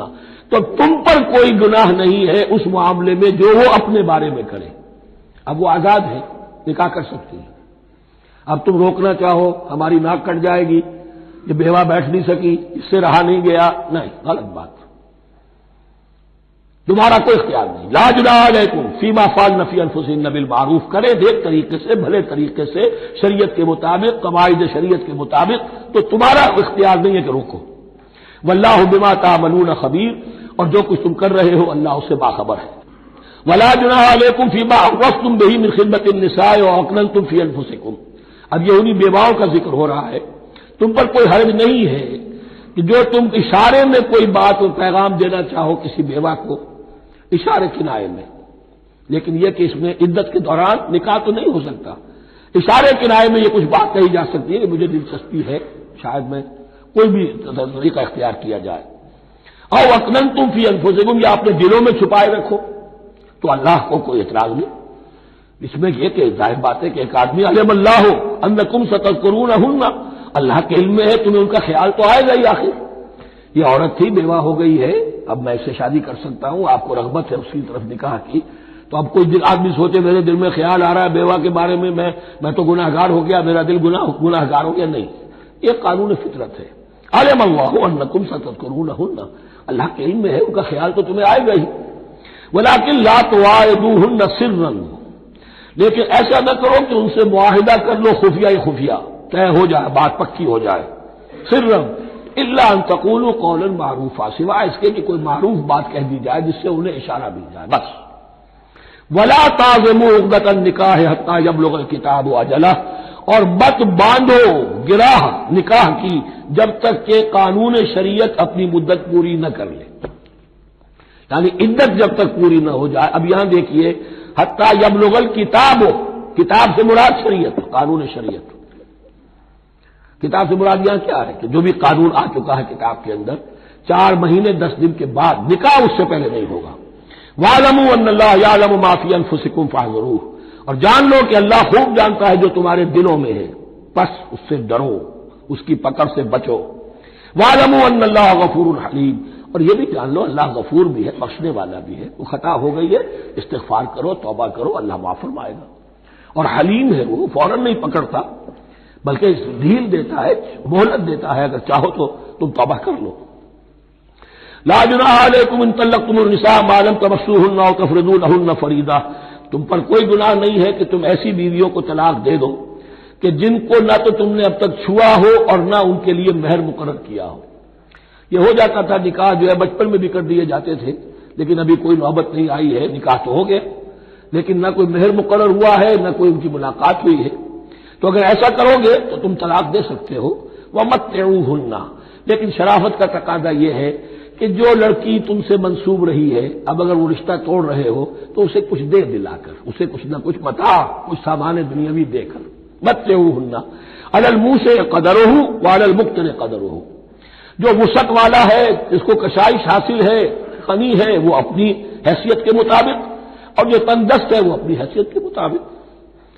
Speaker 1: تو تم پر کوئی گناہ نہیں ہے اس معاملے میں جو وہ اپنے بارے میں کرے۔ اب وہ آزاد ہے، نکاح کر سکتی ہے۔ اب تم روکنا چاہو، ہماری ناک کٹ جائے گی، یہ بیوہ بیٹھ نہیں سکی، اس سے رہا نہیں گیا، نہیں، غلط بات، تمہارا کوئی اختیار نہیں۔ لا جناح علیکم فیما فعلن فی انفسہن بالمعروف، کرے نیک طریقے سے، بھلے طریقے سے، شریعت کے مطابق، قواعد شریعت کے مطابق، تو تمہارا اختیار نہیں ہے کہ روکو۔ واللہ بما تعملون خبیر، اور جو کچھ تم کر رہے ہو اللہ اس سے باخبر ہے۔ ولا جناح علیکم فیما عرضتم به من خطبۃ النساء واکننتم فی انفسکم، اب یہ انہی بیواؤں کا ذکر ہو رہا ہے، تم پر کوئی حرج نہیں ہے کہ جو تم اشارے میں کوئی بات اور پیغام دینا چاہو کسی بیوہ کو، اشارے کنائے میں، لیکن یہ کہ اس میں عدت کے دوران نکاح تو نہیں ہو سکتا، اشارے کنائے میں یہ کچھ بات کہی جا سکتی ہے کہ مجھے دلچسپی ہے، شاید میں کوئی بھی طریقہ اختیار کیا جائے۔ او اکننتم فی انفسکم، یا اپنے دلوں میں چھپائے رکھو، تو اللہ کو کوئی اعتراض نہیں۔ اس میں یہ کہ ظاہر بات ہے کہ ایک آدمی علم اللہ انکم ستذکرونہن، اللہ کے علم میں ہے تمہیں ان کا خیال تو آئے گا ہی، آخر یہ عورت تھی، بیوہ ہو گئی ہے، اب میں اس سے شادی کر سکتا ہوں، آپ کو رغبت ہے اس کی طرف نکاح کی، تو اب کوئی آدمی سوچے میرے دل میں خیال آ رہا ہے بیوہ کے بارے میں، میں تو گناہ گار ہو گیا، میرا دل گناہ گار ہو گیا، نہیں، یہ قانون فطرت ہے۔ علم اللہ انکم ستذکرونہن، اللہ کے علم میں ہے ان کا خیال تو تمہیں آئے گا ہی۔ ولکن لا تواعدوہن سرا، لیکن ایسا نہ کرو کہ ان سے معاہدہ کر لو خفیہ ہی خفیہ، طے ہو جائے، بات پکی ہو جائے، سرا الا ان تقولوا قولا معروفا، سوائے اس کے کہ کوئی معروف بات کہہ دی جائے جس سے انہیں اشارہ مل جائے، بس۔ ولا تعزموا عقدۃ النکاح حتی یبلغ الکتاب اجلہ، اور مت باندھو گراہ نکاح کی جب تک کہ قانون شریعت اپنی مدت پوری نہ کر لے، یعنی عدت جب تک پوری نہ ہو جائے۔ اب یہاں دیکھیے حتی یبلغ الکتاب، کتاب سے مراد شریعت، قانون شریعت، کتاب سے مراد یہاں کیا ہے کہ جو بھی قانون آ چکا ہے کتاب کے اندر، 4 مہینے 10 دن کے بعد نکاح اس سے پہلے نہیں ہوگا۔ وَاعْلَمُوا أَنَّ اللَّهَ يَعْلَمُ مَا فِي أَنفُسِكُمْ فَاحْذَرُوهُ، اور جان لو کہ اللہ خوب جانتا ہے جو تمہارے دلوں میں ہے، بس اس سے ڈرو، اس کی پکڑ سے بچو۔ وَاعْلَمُوا أَنَّ اللَّهَ غَفُورٌ حَلِيمٌ، اور یہ بھی جان لو اللہ غفور بھی ہے، بخشنے والا بھی ہے، وہ خطا ہو گئی ہے، استغفار کرو، توبہ کرو، اللہ معاف فرمائے گا۔ اور حلیم ہے، وہ فوراً نہیں پکڑتا بلکہ ڈھیل دیتا ہے، مہلت دیتا ہے، اگر چاہو تو تم توبہ کر لو۔ لا جناح علیکم ان طلقتم النساء ما لم تمسوهن او تفرضوا لهن فریضہ، تم پر کوئی گناہ نہیں ہے کہ تم ایسی بیویوں کو طلاق دے دو کہ جن کو نہ تو تم نے اب تک چھوا ہو اور نہ ان کے لیے مہر مقرر کیا ہو۔ یہ ہو جاتا تھا نکاح جو ہے بچپن میں بھی کر دیے جاتے تھے، لیکن ابھی کوئی نوبت نہیں آئی ہے، نکاح تو ہو گیا لیکن نہ کوئی مہر مقرر ہوا ہے، نہ کوئی ان کی ملاقات ہوئی ہے، تو اگر ایسا کرو گے تو تم طلاق دے سکتے ہو۔ وَمَتِّعُوهُنَّ، لیکن شرافت کا تقاضا یہ ہے کہ جو لڑکی تم سے منسوب رہی ہے، اب اگر وہ رشتہ توڑ رہے ہو تو اسے کچھ دے دلا کر، اسے کچھ نہ کچھ متاع، کچھ سامان دنیاوی دے کر۔ مَتِّعُوهُنَّ عَلَى الْمُوسِعِ قَدَرُهُ وَعَلَى الْمُقْتِرِ قَدَرُهُ، جو وسعت والا ہے، جس کو کشائش حاصل ہے، غنی ہے، وہ اپنی حیثیت کے مطابق، اور جو تنگدست ہے وہ اپنی حیثیت کے مطابق۔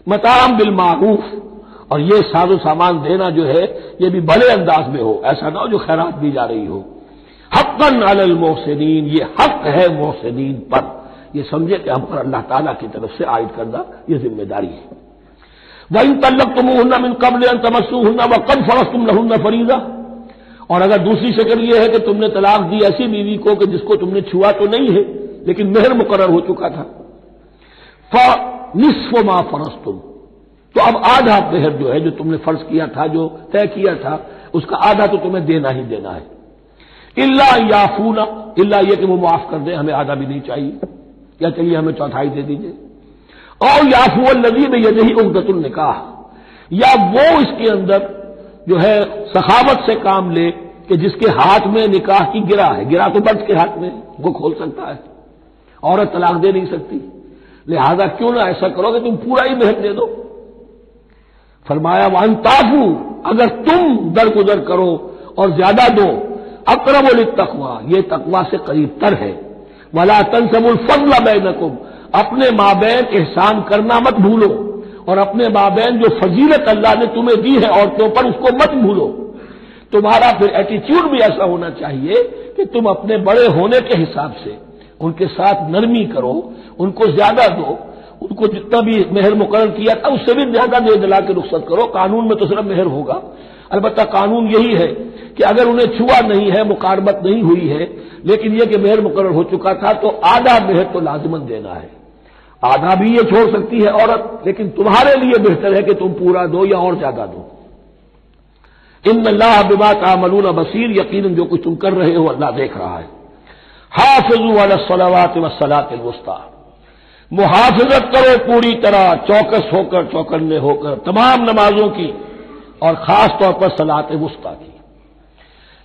Speaker 1: متاعًا بالمعروف، اور یہ ساز و سامان دینا جو ہے یہ بھی بھلے انداز میں ہو، ایسا نہ ہو جو خیرات دی جا رہی ہو۔ حقاً علی المحسنین، یہ حق ہے محسنین پر، یہ سمجھے کہ ہم پر اللہ تعالیٰ کی طرف سے عائد کردہ یہ ذمہ داری ہے۔ وَإِن طَلَّقْتُمُوهُنَّ مِن قَبْلِ أَن تَمَسُّوهُنَّ وَقَدْ فَرَضْتُمْ لَهُنَّ فَرِيضَةً، اور اگر دوسری شکل یہ ہے کہ تم نے طلاق دی ایسی بیوی کو کہ جس کو تم نے چھوا تو نہیں ہے، لیکن مہر مقرر ہو چکا تھا. فنصف ما فرضتم، تو اب آدھا مہر جو ہے جو تم نے فرض کیا تھا، جو طے کیا تھا، اس کا آدھا تو تمہیں دینا ہی دینا ہے. الا یعفونا، الا یہ کہ وہ معاف کر دیں، ہمیں آدھا بھی نہیں چاہیے، یا چلیے ہمیں چوتھائی دے دیجیے. اور یعفو الذی بیدہ عقدۃ النکاح، یا وہ اس کے اندر جو ہے سخاوت سے کام لے کہ جس کے ہاتھ میں نکاح کی گرا ہے. گرا تو مرد کے ہاتھ میں، وہ کھول سکتا ہے، عورت طلاق دے نہیں سکتی. لہذا کیوں نہ ایسا کرو کہ تم پورا ہی مہر دے دو. فرمایا وان تعفو، اگر تم درگزر کرو اور زیادہ دو، اقرب للتقوی، یہ تقوی سے قریب تر ہے. ولا تنسبوا الفضل بینکم، اپنے مابین احسان کرنا مت بھولو، اور اپنے مابین جو فضیلت اللہ نے تمہیں دی ہے عورتوں پر اس کو مت بھولو. تمہارا پھر ایٹیچیوڈ بھی ایسا ہونا چاہیے کہ تم اپنے بڑے ہونے کے حساب سے ان کے ساتھ نرمی کرو، ان کو زیادہ دو، ان کو جتنا بھی مہر مقرر کیا تھا اس سے بھی زیادہ دے دلا کے رخصت کرو. قانون میں تو صرف مہر ہوگا، البتہ قانون یہی ہے کہ اگر انہیں چھوا نہیں ہے، مقاربت نہیں ہوئی ہے، لیکن یہ کہ مہر مقرر ہو چکا تھا تو آدھا مہر تو لازماً دینا ہے. آدھا بھی یہ چھوڑ سکتی ہے عورت، لیکن تمہارے لیے بہتر ہے کہ تم پورا دو یا اور زیادہ دو. ان اللہ بما تعملون بصیر، یقیناً جو کچھ تم کر رہے ہو اللہ دیکھ رہا ہے. حافظوا علی الصلوات والصلاۃ الوسطی، محافظت کرو پوری طرح، چوکس ہو کر، چوکنے ہو کر تمام نمازوں کی، اور خاص طور پر صلاۃ وسطی کی.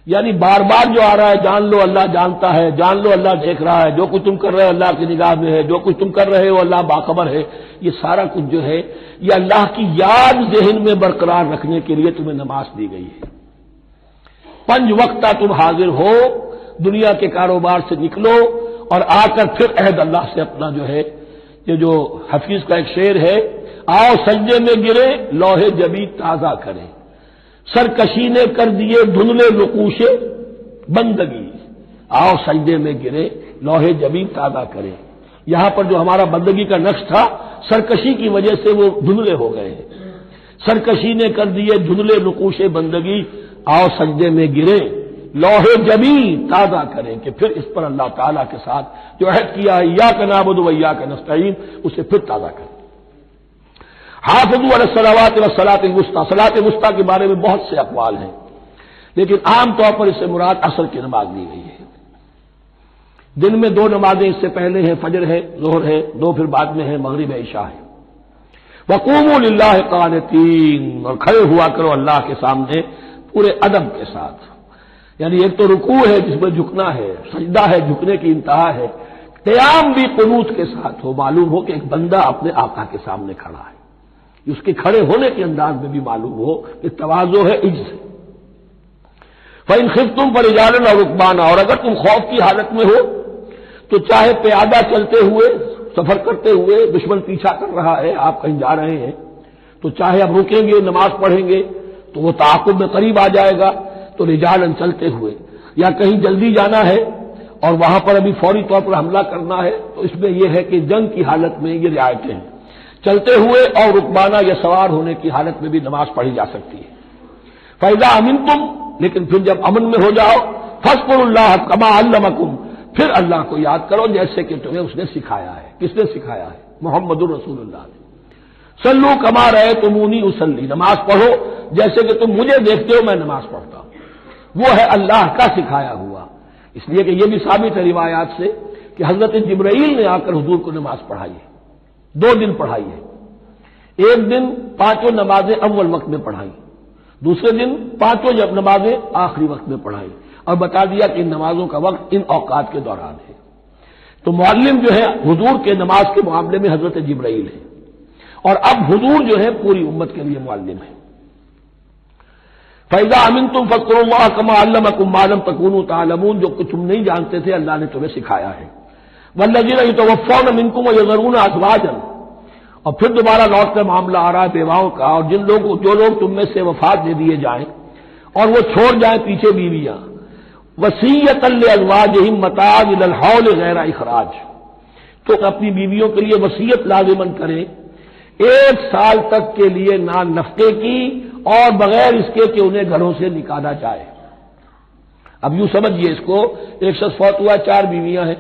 Speaker 1: یعنی بار بار جو آ رہا ہے جان لو اللہ جانتا ہے، جان لو اللہ دیکھ رہا ہے، جو کچھ تم کر رہے ہو اللہ کی نگاہ میں ہے، جو کچھ تم کر رہے ہو اللہ باخبر ہے. یہ سارا کچھ جو ہے یہ اللہ کی یاد ذہن میں برقرار رکھنے کے لیے تمہیں نماز دی گئی ہے. 5 وقتہ تم حاضر ہو، دنیا کے کاروبار سے نکلو اور آ کر پھر عہد اللہ سے اپنا جو ہے، یہ جو حفیظ کا ایک شعر ہے، آؤ سجدے میں گرے لوح جبی تازہ کرے، سرکشی نے کر دیے دھندلے نقوش بندگی. آؤ سجدے میں گرے لوح جبی تازہ کرے. یہاں پر جو ہمارا بندگی کا نقش تھا سرکشی کی وجہ سے وہ دھندلے ہو گئے ہیں. سرکشی نے کر دیے دھندلے نقوش بندگی، آؤ سجدے میں گرے لوح جبی تازہ کریں، کہ پھر اس پر اللہ تعالیٰ کے ساتھ جو عہد کیا ہے ایاک نعبد و ایاک نستعین اسے پھر تازہ کریں. حافظوا علی الصلوات والصلاۃ الوسطی، صلاۃ وسطی کے بارے میں بہت سے اقوال ہیں، لیکن عام طور پر اس سے مراد عصر کی نماز لی گئی ہے. دن میں 2 نمازیں اس سے پہلے ہیں، فجر ہے، ظہر ہے، 2 پھر بعد میں ہے، مغرب عشاء ہے. وقوموا للہ قانتین، اور کھڑے ہوا کرو اللہ کے سامنے پورے ادب کے ساتھ. یعنی ایک تو رکوع ہے جس میں جھکنا ہے، سجدہ ہے جھکنے کی انتہا ہے، قیام بھی قنوت کے ساتھ ہو، معلوم ہو کہ ایک بندہ اپنے آقا کے سامنے کھڑا ہے. اس کے کھڑے ہونے کے انداز میں بھی معلوم ہو کہ تواضع ہے، عجز ہے. فَإِنْ خِفْتُمْ فَرِجَالًا أَوْ رُكْبَانًا، اور اگر تم خوف کی حالت میں ہو تو چاہے پیادہ چلتے ہوئے، سفر کرتے ہوئے، دشمن پیچھا کر رہا ہے، آپ کہیں جا رہے ہیں تو چاہے اب رکیں گے نماز پڑھیں گے تو وہ تعاقب میں قریب آ جائے گا، تو رجالن چلتے ہوئے، یا کہیں جلدی جانا ہے اور وہاں پر ابھی فوری طور پر حملہ کرنا ہے تو اس میں یہ ہے کہ جنگ کی حالت میں یہ رعایتیں ہیں. چلتے ہوئے اور رکبانہ یا سوار ہونے کی حالت میں بھی نماز پڑھی جا سکتی ہے. فَإِذَا أَمِنْتُمْ، لیکن پھر جب امن میں ہو جاؤ، فَاذْكُرُوا اللَّهَ كَمَا عَلَّمَكُمْ، پھر اللہ کو یاد کرو جیسے کہ تمہیں اس نے سکھایا ہے. کس نے سکھایا ہے؟ محمد الرسول اللہ نے. صلوا كما رأيتموني أصلي، نماز پڑھو جیسے کہ تم مجھے دیکھتے ہو میں نماز پڑھتا ہوں. وہ ہے اللہ کا سکھایا ہوا. اس لیے کہ یہ بھی ثابت ہے روایات سے کہ حضرت جبرائیل نے آ کر حضور کو نماز پڑھائی ہے، 2 دن پڑھائی ہے. ایک دن 5 نمازیں اول وقت میں پڑھائی، دوسرے دن 5 نمازیں آخری وقت میں پڑھائی، اور بتا دیا کہ ان نمازوں کا وقت ان اوقات کے دوران ہے. تو معلم جو ہے حضور کے نماز کے معاملے میں حضرت جبرائیل ہے، اور اب حضور جو ہے پوری امت کے لیے معلم ہے. فَإِذَا أَمِنْتُمْ فَاذْكُرُوا اللَّهَ كَمَا عَلَّمَكُم مَّا لَمْ تَكُونُوا تَعْلَمُونَ، جو کچھ تم نہیں جانتے تھے اللہ نے تمہیں سکھایا ہے. وَالَّذِينَ يَتَوَفَّوْنَ مِنكُمْ وَيَذَرُونَ أَزْوَاجًا، اور پھر دوبارہ لوٹ کر معاملہ آ رہا ہے بیواؤں کا، اور جو لوگ تم میں سے وفات دے دیے جائیں اور وہ چھوڑ جائیں پیچھے بیویاں، وصیۃ لازواجہم متاعا الی الحول غیر اخراج، تو اپنی بیویوں کے لیے وصیت لازمن کریں 1 سال تک کے لیے نان نفقے کی، اور بغیر اس کے کہ انہیں گھروں سے نکالا جائے. اب یوں سمجھیے اس کو، ایک شخص فوت ہوا، 4 بیویاں ہیں،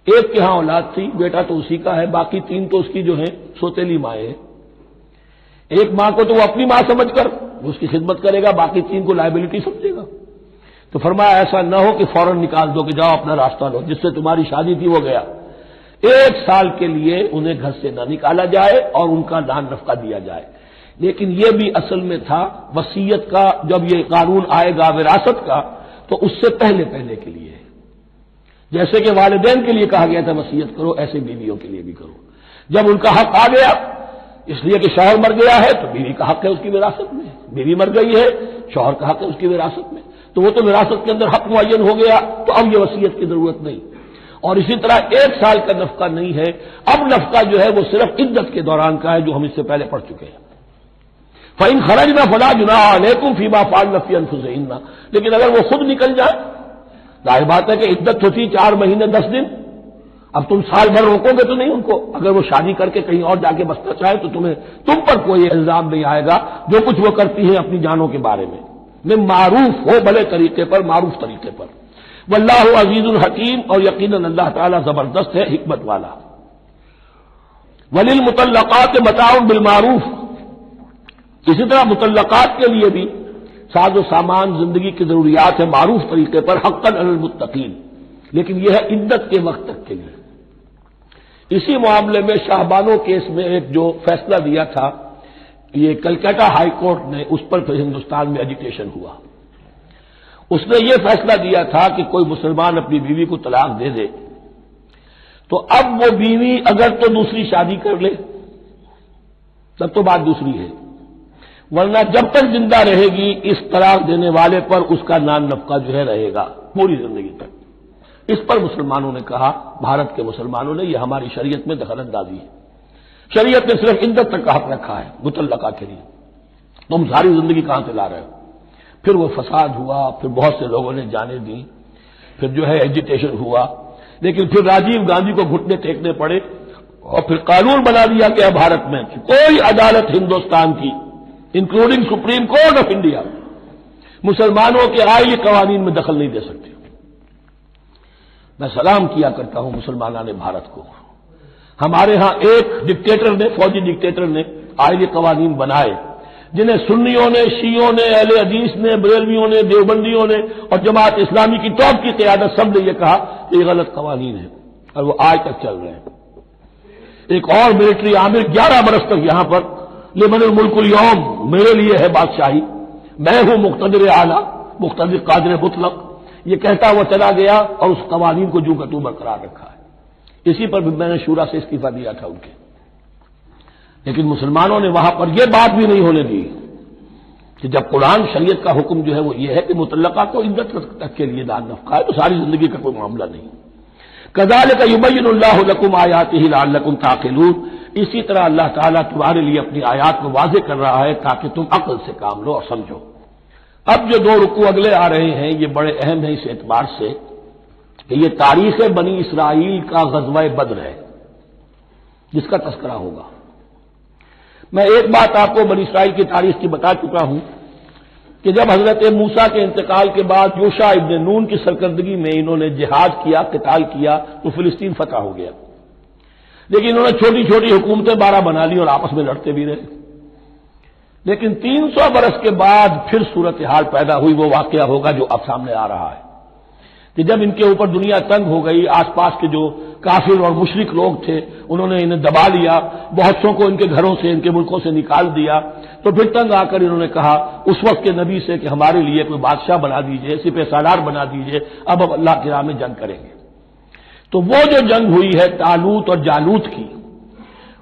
Speaker 1: ایک کے ہاں اولاد تھی، بیٹا تو اسی کا ہے، باقی تین تو اس کی جو ہیں سوتیلی مائیں ہیں۔ ایک ماں کو تو وہ اپنی ماں سمجھ کر اس کی خدمت کرے گا، باقی تین کو لائبلٹی سمجھے گا۔ تو فرمایا ایسا نہ ہو کہ فوراً نکال دو کہ جاؤ اپنا راستہ لو، جس سے تمہاری شادی تھی وہ گیا۔ 1 سال کے لیے انہیں گھر سے نہ نکالا جائے اور ان کا دان نفقہ دیا جائے۔ لیکن یہ بھی اصل میں تھا وصیت کا، جب یہ قانون آئے گا وراثت کا تو اس سے پہلے کے لیے، جیسے کہ والدین کے لیے کہا گیا تھا وصیت کرو، ایسے بیویوں کے لیے بھی کرو۔ جب ان کا حق آ گیا، اس لیے کہ شوہر مر گیا ہے تو بیوی کا حق ہے اس کی وراثت میں، بیوی مر گئی ہے شوہر کا حق ہے اس کی وراثت میں، تو وہ تو وراثت کے اندر حق معین ہو گیا، تو اب یہ وصیت کی ضرورت نہیں۔ اور اسی طرح 1 سال کا نفقہ نہیں ہے، اب نفقہ جو ہے وہ صرف عدت کے دوران کا ہے، جو ہم اس سے پہلے پڑھ چکے ہیں۔ فَإِنْ خَرَجْنَا فَلَا جُنَاحَ عَلَيْكُمْ فِيمَا فَعَلْنَ فِي أَنفُسِهِنَّ، لیکن اگر وہ خود نکل جائے، ظاہر بات ہے کہ عدت ہوتی 4 مہینے 10 دن، اب تم سال بھر روکو گے تو نہیں ان کو، اگر وہ شادی کر کے کہیں اور جا کے بسنا چاہے تو تم پر کوئی الزام نہیں آئے گا، جو کچھ وہ کرتی ہے اپنی جانوں کے بارے میں معروف ہو، بھلے طریقے پر، معروف طریقے پر۔ واللہ عزیز الحکیم، اور یقیناً اللہ تعالیٰ زبردست ہے، حکمت والا۔ وللمطلقات متاع بالمعروف، اسی طرح مطلقات کے لیے بھی ساز و سامان زندگی کی ضروریات ہے معروف طریقے پر، حقاً علی المتقین، لیکن یہ ہے عدت کے وقت تک کے لیے۔ اسی معاملے میں شاہبانو کیس میں ایک جو فیصلہ دیا تھا، یہ کلکتہ ہائی کورٹ نے، اس پر پھر ہندوستان میں ایجیٹیشن ہوا۔ اس نے یہ فیصلہ دیا تھا کہ کوئی مسلمان اپنی بیوی کو طلاق دے دے تو اب وہ بیوی اگر تو دوسری شادی کر لے تب تو بات دوسری ہے، ورنہ جب تک زندہ رہے گی اس طلاق دینے والے پر اس کا نان نفقہ جو ہے رہے گا پوری زندگی تک۔ اس پر مسلمانوں نے کہا، بھارت کے مسلمانوں نے، یہ ہماری شریعت میں دخل اندازی ہے، شریعت نے صرف عدت تک کا حق رکھا ہے مطلقہ کے لیے، تم ساری زندگی کہاں سے لا رہے ہو؟ پھر وہ فساد ہوا، پھر بہت سے لوگوں نے جانیں دی، پھر جو ہے ایجیٹیشن ہوا، لیکن پھر راجیو گاندھی کو گھٹنے ٹیکنے پڑے اور پھر قانون بنا دیا گیا بھارت میں کہ کوئی عدالت ہندوستان کی including supreme court of India مسلمانوں کے آئلی قوانین میں دخل نہیں دے سکتی۔ میں سلام کیا کرتا ہوں مسلمانان بھارت کو، ہمارے ہاں ایک ڈکٹیٹر نے، فوجی ڈکٹیٹر نے آئلی قوانین بنائے جنہیں سنیوں نے، شیعوں نے، اہل حدیث نے، بریلویوں نے، دیوبندیوں نے اور جماعت اسلامی کی ٹاپ کی قیادت سب نے یہ کہا کہ یہ غلط قوانین ہیں، اور وہ آج تک چل رہے ہیں۔ ایک اور ملٹری عامر 11 برس تک یہاں پر لمن الملک اليوم، میرے لیے ہے بادشاہی، میں ہوں مقتدر اعلیٰ، مقتدر قادر مطلق، یہ کہتا وہ چلا گیا اور اس قوانین کو جو کا تو برقرار رکھا ہے۔ اسی پر بھی میں نے شورا سے استعفیٰ دیا تھا ان کے، لیکن مسلمانوں نے وہاں پر یہ بات بھی نہیں ہونے دی کہ جب قرآن شریعت کا حکم جو ہے وہ یہ ہے کہ مطلقہ کو عدت تک کے لیے دان نفقہ ہے تو ساری زندگی کا کوئی معاملہ نہیں۔ کذالک یبین اللہ لکم آیاتہ لعلکم تعقلون، اسی طرح اللہ تعالیٰ تمہارے لیے اپنی آیات کو واضح کر رہا ہے تاکہ تم عقل سے کام لو اور سمجھو۔ اب جو 2 رکوع اگلے آ رہے ہیں یہ بڑے اہم ہیں اس اعتبار سے کہ یہ تاریخ بنی اسرائیل کا غزوہ بدر ہے جس کا تذکرہ ہوگا۔ میں ایک بات آپ کو بنی اسرائیل کی تاریخ کی بتا چکا ہوں کہ جب حضرت موسیٰ کے انتقال کے بعد یوشع ابن نون کی سرکردگی میں انہوں نے جہاد کیا، قتال کیا تو فلسطین فتح ہو گیا، لیکن انہوں نے چھوٹی چھوٹی حکومتیں 12 بنا لی اور آپس میں لڑتے بھی رہے۔ لیکن 300 برس کے بعد پھر صورتحال پیدا ہوئی، وہ واقعہ ہوگا جو اب سامنے آ رہا ہے کہ جب ان کے اوپر دنیا تنگ ہو گئی، آس پاس کے جو کافر اور مشرک لوگ تھے انہوں نے انہیں دبا لیا، بہت سو کو ان کے گھروں سے، ان کے ملکوں سے نکال دیا، تو پھر تنگ آ کر انہوں نے کہا اس وقت کے نبی سے کہ ہمارے لیے کوئی بادشاہ بنا دیجئے، سپہ سالار بنا دیجئے، اب اللہ کی راہ میں جنگ کریں گے۔ تو وہ جو جنگ ہوئی ہے طالوت اور جالوت کی،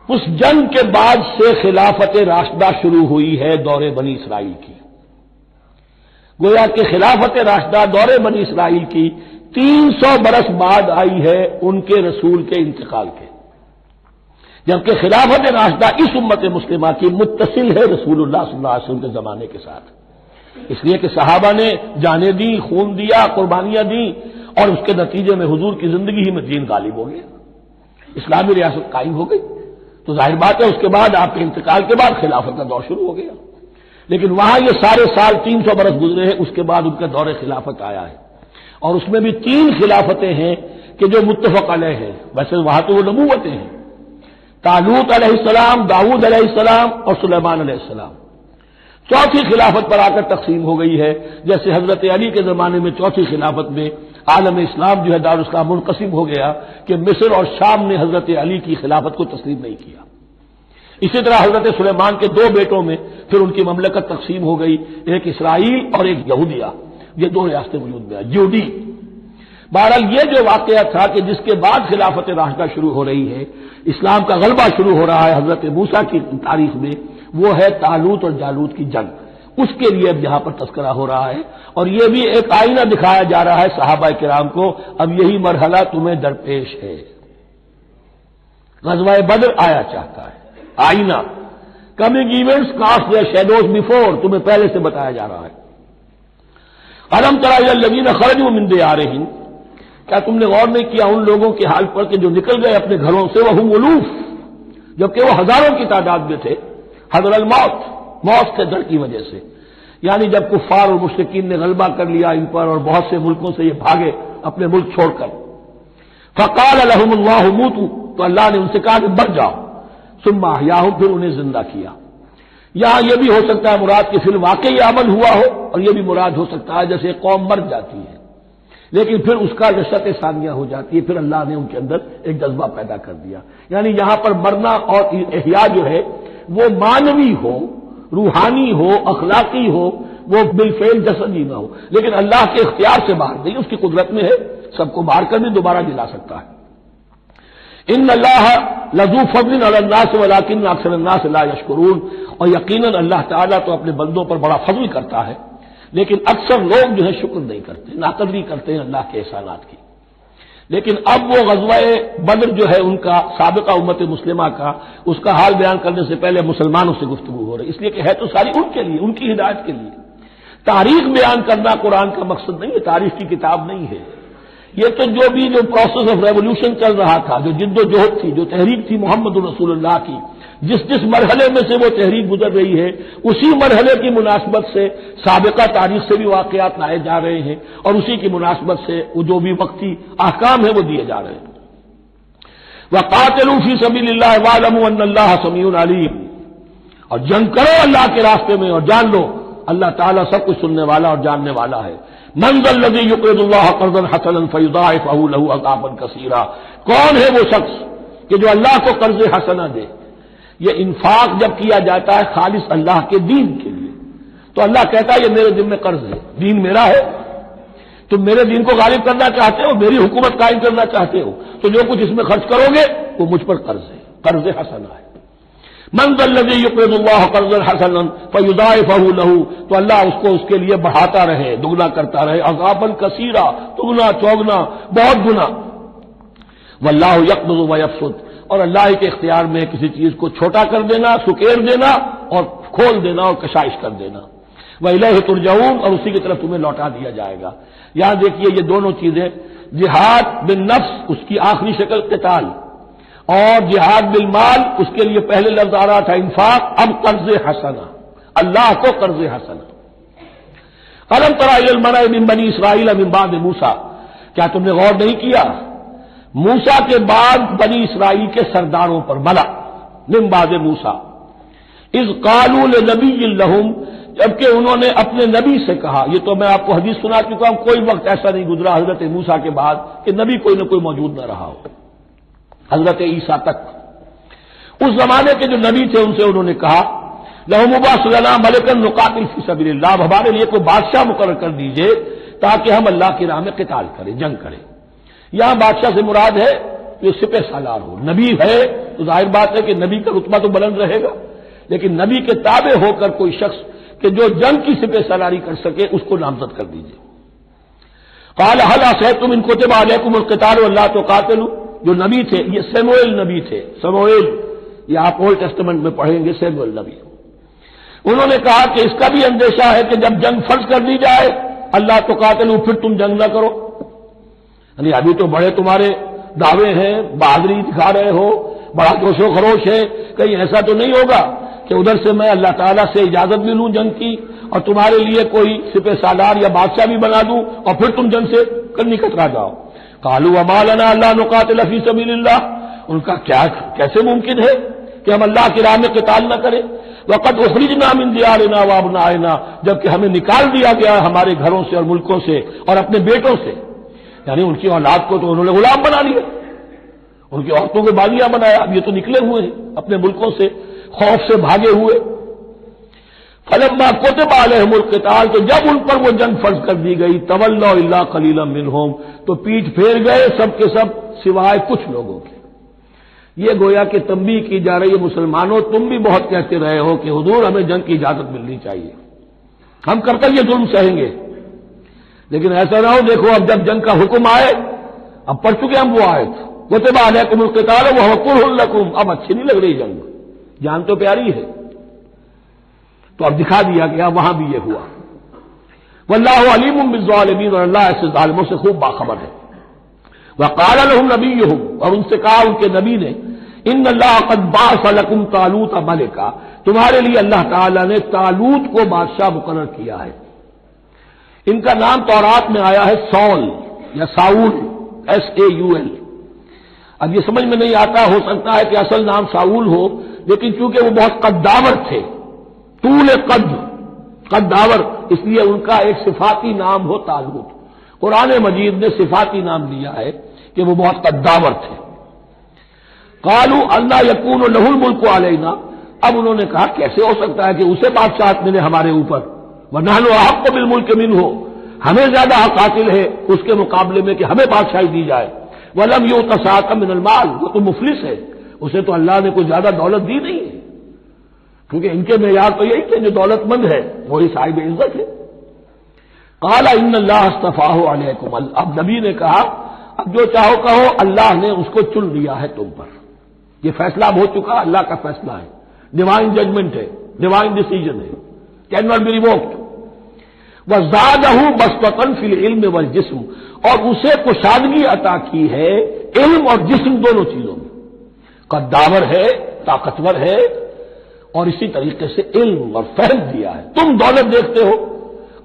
Speaker 1: اس جنگ کے بعد سے خلافت راشدہ شروع ہوئی ہے دور بنی اسرائیل کی۔ گویا کہ خلافت راشدہ دور بنی اسرائیل کی 300 برس بعد آئی ہے ان کے رسول کے انتقال کے، جبکہ خلافت راشدہ اس امت مسلمہ کی متصل ہے رسول اللہ صلی اللہ علیہ وسلم کے زمانے کے ساتھ، اس لیے کہ صحابہ نے جانیں دی، خون دیا، قربانیاں دی، اور اس کے نتیجے میں حضور کی زندگی ہی میں دین غالب ہو گیا، اسلامی ریاست قائم ہو گئی۔ تو ظاہر بات ہے اس کے بعد آپ کے انتقال کے بعد خلافت کا دور شروع ہو گیا، لیکن وہاں یہ سارے سال 300 برس گزرے ہیں، اس کے بعد ان کا دور خلافت آیا ہے، اور اس میں بھی 3 خلافتیں ہیں کہ جو متفق علیہ ہے، ویسے وہاں تو وہ نبوتیں ہیں، طالوت علیہ السلام، داؤد علیہ السلام اور سلیمان علیہ السلام، چوتھی خلافت پر آ کر تقسیم ہو گئی ہے، جیسے حضرت علی کے زمانے میں چوتھی خلافت میں عالم اسلام جو ہے دارالاسلام منقسم ہو گیا کہ مصر اور شام نے حضرت علی کی خلافت کو تسلیم نہیں کیا۔ اسی طرح حضرت سلیمان کے دو بیٹوں میں پھر ان کی مملکت تقسیم ہو گئی، ایک اسرائیل اور ایک یہودیہ، یہ دو ریاستیں وجود میں آئی، یہودی۔ بہرحال یہ جو واقعہ تھا کہ جس کے بعد خلافت راشدہ شروع ہو رہی ہے، اسلام کا غلبہ شروع ہو رہا ہے حضرت موسیٰ کی تاریخ میں، وہ ہے طالوت اور جالوت کی جنگ، اس کے لیے اب یہاں پر تذکرہ ہو رہا ہے، اور یہ بھی ایک آئینہ دکھایا جا رہا ہے صحابہ کرام کو، اب یہی مرحلہ تمہیں درپیش ہے۔ غزوہ بدر آیا چاہتا ہے، آئینہ، coming events cast their shadows before, تمہیں پہلے سے بتایا جا رہا ہے۔ الم تر الی الذین خرجوا من دیارہم، کیا تم نے غور نہیں کیا ان لوگوں کے حال پر کہ جو نکل گئے اپنے گھروں سے، وہم الوف، جبکہ وہ ہزاروں کی تعداد میں تھے، حذر الموت، موت کے ڈر کی وجہ سے، یعنی جب کفار اور مشرکین نے غلبہ کر لیا ان پر اور بہت سے ملکوں سے یہ بھاگے اپنے ملک چھوڑ کر، فقال لهم اللہ موتوا، تو اللہ نے ان سے کہا کہ مر جاؤ، ثم احیاہم، پھر انہیں زندہ کیا۔ یہاں یہ بھی ہو سکتا ہے مراد کہ فی الواقع یہ عمل ہوا ہو، اور یہ بھی مراد ہو سکتا ہے جیسے قوم مر جاتی ہے لیکن پھر اس کا نشأت ثانیہ ہو جاتی ہے، پھر اللہ نے ان کے اندر ایک جذبہ پیدا کر دیا، یعنی یہاں پر مرنا اور احیا جو ہے وہ معنوی ہو، روحانی ہو، اخلاقی ہو، وہ بالفعل جسدی نہ ہو، لیکن اللہ کے اختیار سے باہر نہیں، اس کی قدرت میں ہے، سب کو مار کر بھی دوبارہ جلا سکتا ہے۔ ان اللہ لذو فضل علی الناس ولکن اکثر الناس لا یشکرون، اور یقیناً اللہ تعالیٰ تو اپنے بندوں پر بڑا فضل کرتا ہے، لیکن اکثر لوگ جو ہے شکر نہیں کرتے، ناقدری کرتے ہیں اللہ کے احسانات کی۔ لیکن اب وہ غزوہ بدر جو ہے ان کا سابقہ امت مسلمہ کا، اس کا حال بیان کرنے سے پہلے مسلمانوں سے گفتگو ہو رہی، اس لیے کہ ہے تو ساری ان کے لیے، ان کی ہدایت کے لیے۔ تاریخ بیان کرنا قرآن کا مقصد نہیں ہے، تاریخ کی کتاب نہیں ہے یہ، تو جو بھی جو پروسیس آف ریولوشن چل رہا تھا، جو جد و جہد تھی، جو تحریک تھی محمد رسول اللہ کی، جس مرحلے میں سے وہ تحریک گزر رہی ہے، اسی مرحلے کی مناسبت سے سابقہ تاریخ سے بھی واقعات لائے جا رہے ہیں، اور اسی کی مناسبت سے وہ جو بھی وقتی احکام ہیں وہ دیے جا رہے ہیں۔ وَقَاتِلُوا فِي سَبِيلِ اللَّهِ وَاعْلَمُوا أَنَّ اللَّهَ سَمِيعٌ عَلِيمٌ، اور جنگ کرو اللہ کے راستے میں، اور جان لو اللہ تعالیٰ سب کچھ سننے والا اور جاننے والا ہے۔ مَنْ ذَا الَّذِي يُقْرِضُ اللَّهَ قَرْضًا حَسَنًا فَيُضَاعِفَهُ لَهُ أَضْعَافًا كَثِيرًا، کون ہے وہ شخص کہ جو اللہ کو قرض حسنہ دے؟ یہ انفاق جب کیا جاتا ہے خالص اللہ کے دین کے لیے، تو اللہ کہتا ہے یہ میرے دین میں قرض ہے، دین میرا ہے، تم میرے دین کو غالب کرنا چاہتے ہو، میری حکومت قائم کرنا چاہتے ہو، تو جو کچھ اس میں خرچ کرو گے وہ مجھ پر قرض ہے، قرض حسنہ ہے۔ من ذا الذی یقرض اللہ قرضا حسنا فیضاعفہ لہ، تو اللہ اس کو اس کے لیے بڑھاتا رہے، دگنا کرتا رہے، اضعافا کثیرا، دگنا چوگنا، بہت گنا۔ واللہ یقبض ویبسط، اور اللہ کے اختیار میں کسی چیز کو چھوٹا کر دینا، سکیر دینا، اور کھول دینا اور کشائش کر دینا۔ وَإِلَيْهِ تُرْجَعُونَ، اور اسی کی طرف تمہیں لوٹا دیا جائے گا۔ یہاں دیکھیے یہ دونوں چیزیں، جہاد بالنفس اس کی آخری شکل قتال، اور جہاد بالمال اس کے لیے پہلے لفظ آ رہا تھا انفاق، اب قرض حسنہ، اللہ کو قرض حسنہ۔ أَلَمْ تَرَ إِلَى الْمَلَإِ مِن بَنِي إِسْرَائِيلَ مِن بَعْدِ مُوسَىٰ، کیا تم نے غور نہیں کیا موسیٰ کے بعد بنی اسرائیل کے سرداروں پر، ملا من بعد موسیٰ، اذ قالوا لنبی لہم، جبکہ انہوں نے اپنے نبی سے کہا، یہ تو میں آپ کو حدیث سنا چکا ہوں، کوئی وقت ایسا نہیں گزرا حضرت موسیٰ کے بعد کہ نبی کوئی نہ کوئی موجود نہ رہا ہو، حضرت عیسیٰ تک۔ اس زمانے کے جو نبی تھے ان سے انہوں نے کہا لہم ابعث لنا ملکا نقاتل فی سبیل اللہ، ہمارے لیے کوئی بادشاہ مقرر کر دیجئے تاکہ ہم اللہ کی راہ میں قتال کریں، جنگ کریں۔ یہاں بادشاہ سے مراد ہے جو سپہ سالار ہو، نبی ہے تو ظاہر بات ہے کہ نبی کا رتبہ تو بلند رہے گا، لیکن نبی کے تابع ہو کر کوئی شخص کہ جو جنگ کی سپہ سالاری کر سکے اس کو نامزد کر دیجیے۔ قال هل عصیتم ان كتب علیکم القتال الا تقاتلوا، جو نبی تھے یہ سموئیل نبی تھے، سموئیل، یہ آپ اولڈ ٹیسٹمنٹ میں پڑھیں گے سموئیل نبی۔ انہوں نے کہا کہ اس کا بھی اندیشہ ہے کہ جب جنگ فرض کر دی جائے اللہ تقاتلوا، پھر تم جنگ نہ کرو، یعنی ابھی تو بڑے تمہارے دعوے ہیں، بہادری دکھا رہے ہو، بڑا جوش و خروش ہے، کہیں ایسا تو نہیں ہوگا کہ ادھر سے میں اللہ تعالیٰ سے اجازت بھی لوں جنگ کی اور تمہارے لیے کوئی سپہ سالار یا بادشاہ بھی بنا دوں اور پھر تم جنگ سے نکترا جاؤ۔ قالوا وما لنا الا نقاتل فی سبیل اللہ، ان کا کیا کیسے ممکن ہے کہ ہم اللہ کی راہ میں قتال نہ کریں؟ وقد اخرجنا من دیارنا وابنائنا، جبکہ ہمیں نکال دیا گیا ہمارے گھروں سے اور ملکوں سے اور اپنے بیٹوں سے، یعنی ان کی اولاد کو تو انہوں نے غلام بنا لیا، ان کی عورتوں کو باغیاں بنایا، اب یہ تو نکلے ہوئے ہیں اپنے ملکوں سے خوف سے بھاگے ہوئے۔ فلما كتب عليهم القتال، تو جب ان پر وہ جنگ فرض کر دی گئی، تولوا الا قليلا منهم، تو پیٹھ پھیر گئے سب کے سب سوائے کچھ لوگوں کے۔ یہ گویا کہ تنبیہ کی جا رہی ہے مسلمانوں، تم بھی بہت کہتے رہے ہو کہ حضور ہمیں جنگ کی اجازت ملنی چاہیے، ہم کب تک یہ ظلم سہیں گے، لیکن ایسا نہ ہو دیکھو اب جب جنگ کا حکم آئے، اب پڑھ چکے ہم وہ آیت كتب عليكم القتال وهو كره لكم، اب اچھی نہیں لگ رہی جنگ، جان تو پیاری ہے، تو اب دکھا دیا گیا وہاں بھی یہ ہوا۔ واللہ علیم بالظالمین، اور اللہ ایسے ظالموں سے خوب باخبر ہے۔ وقال لهم نبیہم، اور ان سے کہا ان کے نبی نے، ان اللہ قد بعث لكم طالوت ملکا، تمہارے لیے اللہ تعالی نے طالوت کو بادشاہ مقرر کیا ہے۔ ان کا نام تورات میں آیا ہے سول یا ساؤل، SAUL۔ اب یہ سمجھ میں نہیں آتا، ہو سکتا ہے کہ اصل نام ساؤل ہو، لیکن چونکہ وہ بہت قداور تھے، طول قداور، اس لیے ان کا ایک صفاتی نام ہو طالوت۔ قرآن مجید نے صفاتی نام لیا ہے کہ وہ بہت قداور تھے۔ قالوا اللہ یکون لہ الملک علینا، اب انہوں نے کہا کیسے ہو سکتا ہے کہ اسے بادشاہت ملے ہمارے اوپر، ونحن احق بالملک منہ، ہمیں زیادہ حق حاصل ہے اس کے مقابلے میں کہ ہمیں بادشاہی دی جائے۔ ولم یؤت سعۃ من المال، وہ تو مفلس ہے، اسے تو اللہ نے کوئی زیادہ دولت دی نہیں ہے، کیونکہ ان کے معیار تو یہی کہ جو دولت مند ہے وہی صاحب عزت ہے۔ قال ان اللہ اصطفاہ علیکم، اب نبی نے کہا اب جو چاہو کہو، اللہ نے اس کو چن لیا ہے تم پر، یہ فیصلہ اب ہو چکا، اللہ کا فیصلہ ہے، ڈیوائن ججمنٹ ہے، ڈیوائن ڈیسیجن ہے، کین ناٹ بی ریووکڈ۔ وزادہ بسطۃ فی العلم والجسم، اور اسے کشادگی عطا کی ہے علم اور جسم دونوں چیزوں میں، قداور ہے، طاقتور ہے، اور اسی طریقے سے علم اور فہم دیا ہے۔ تم دولت دیکھتے ہو،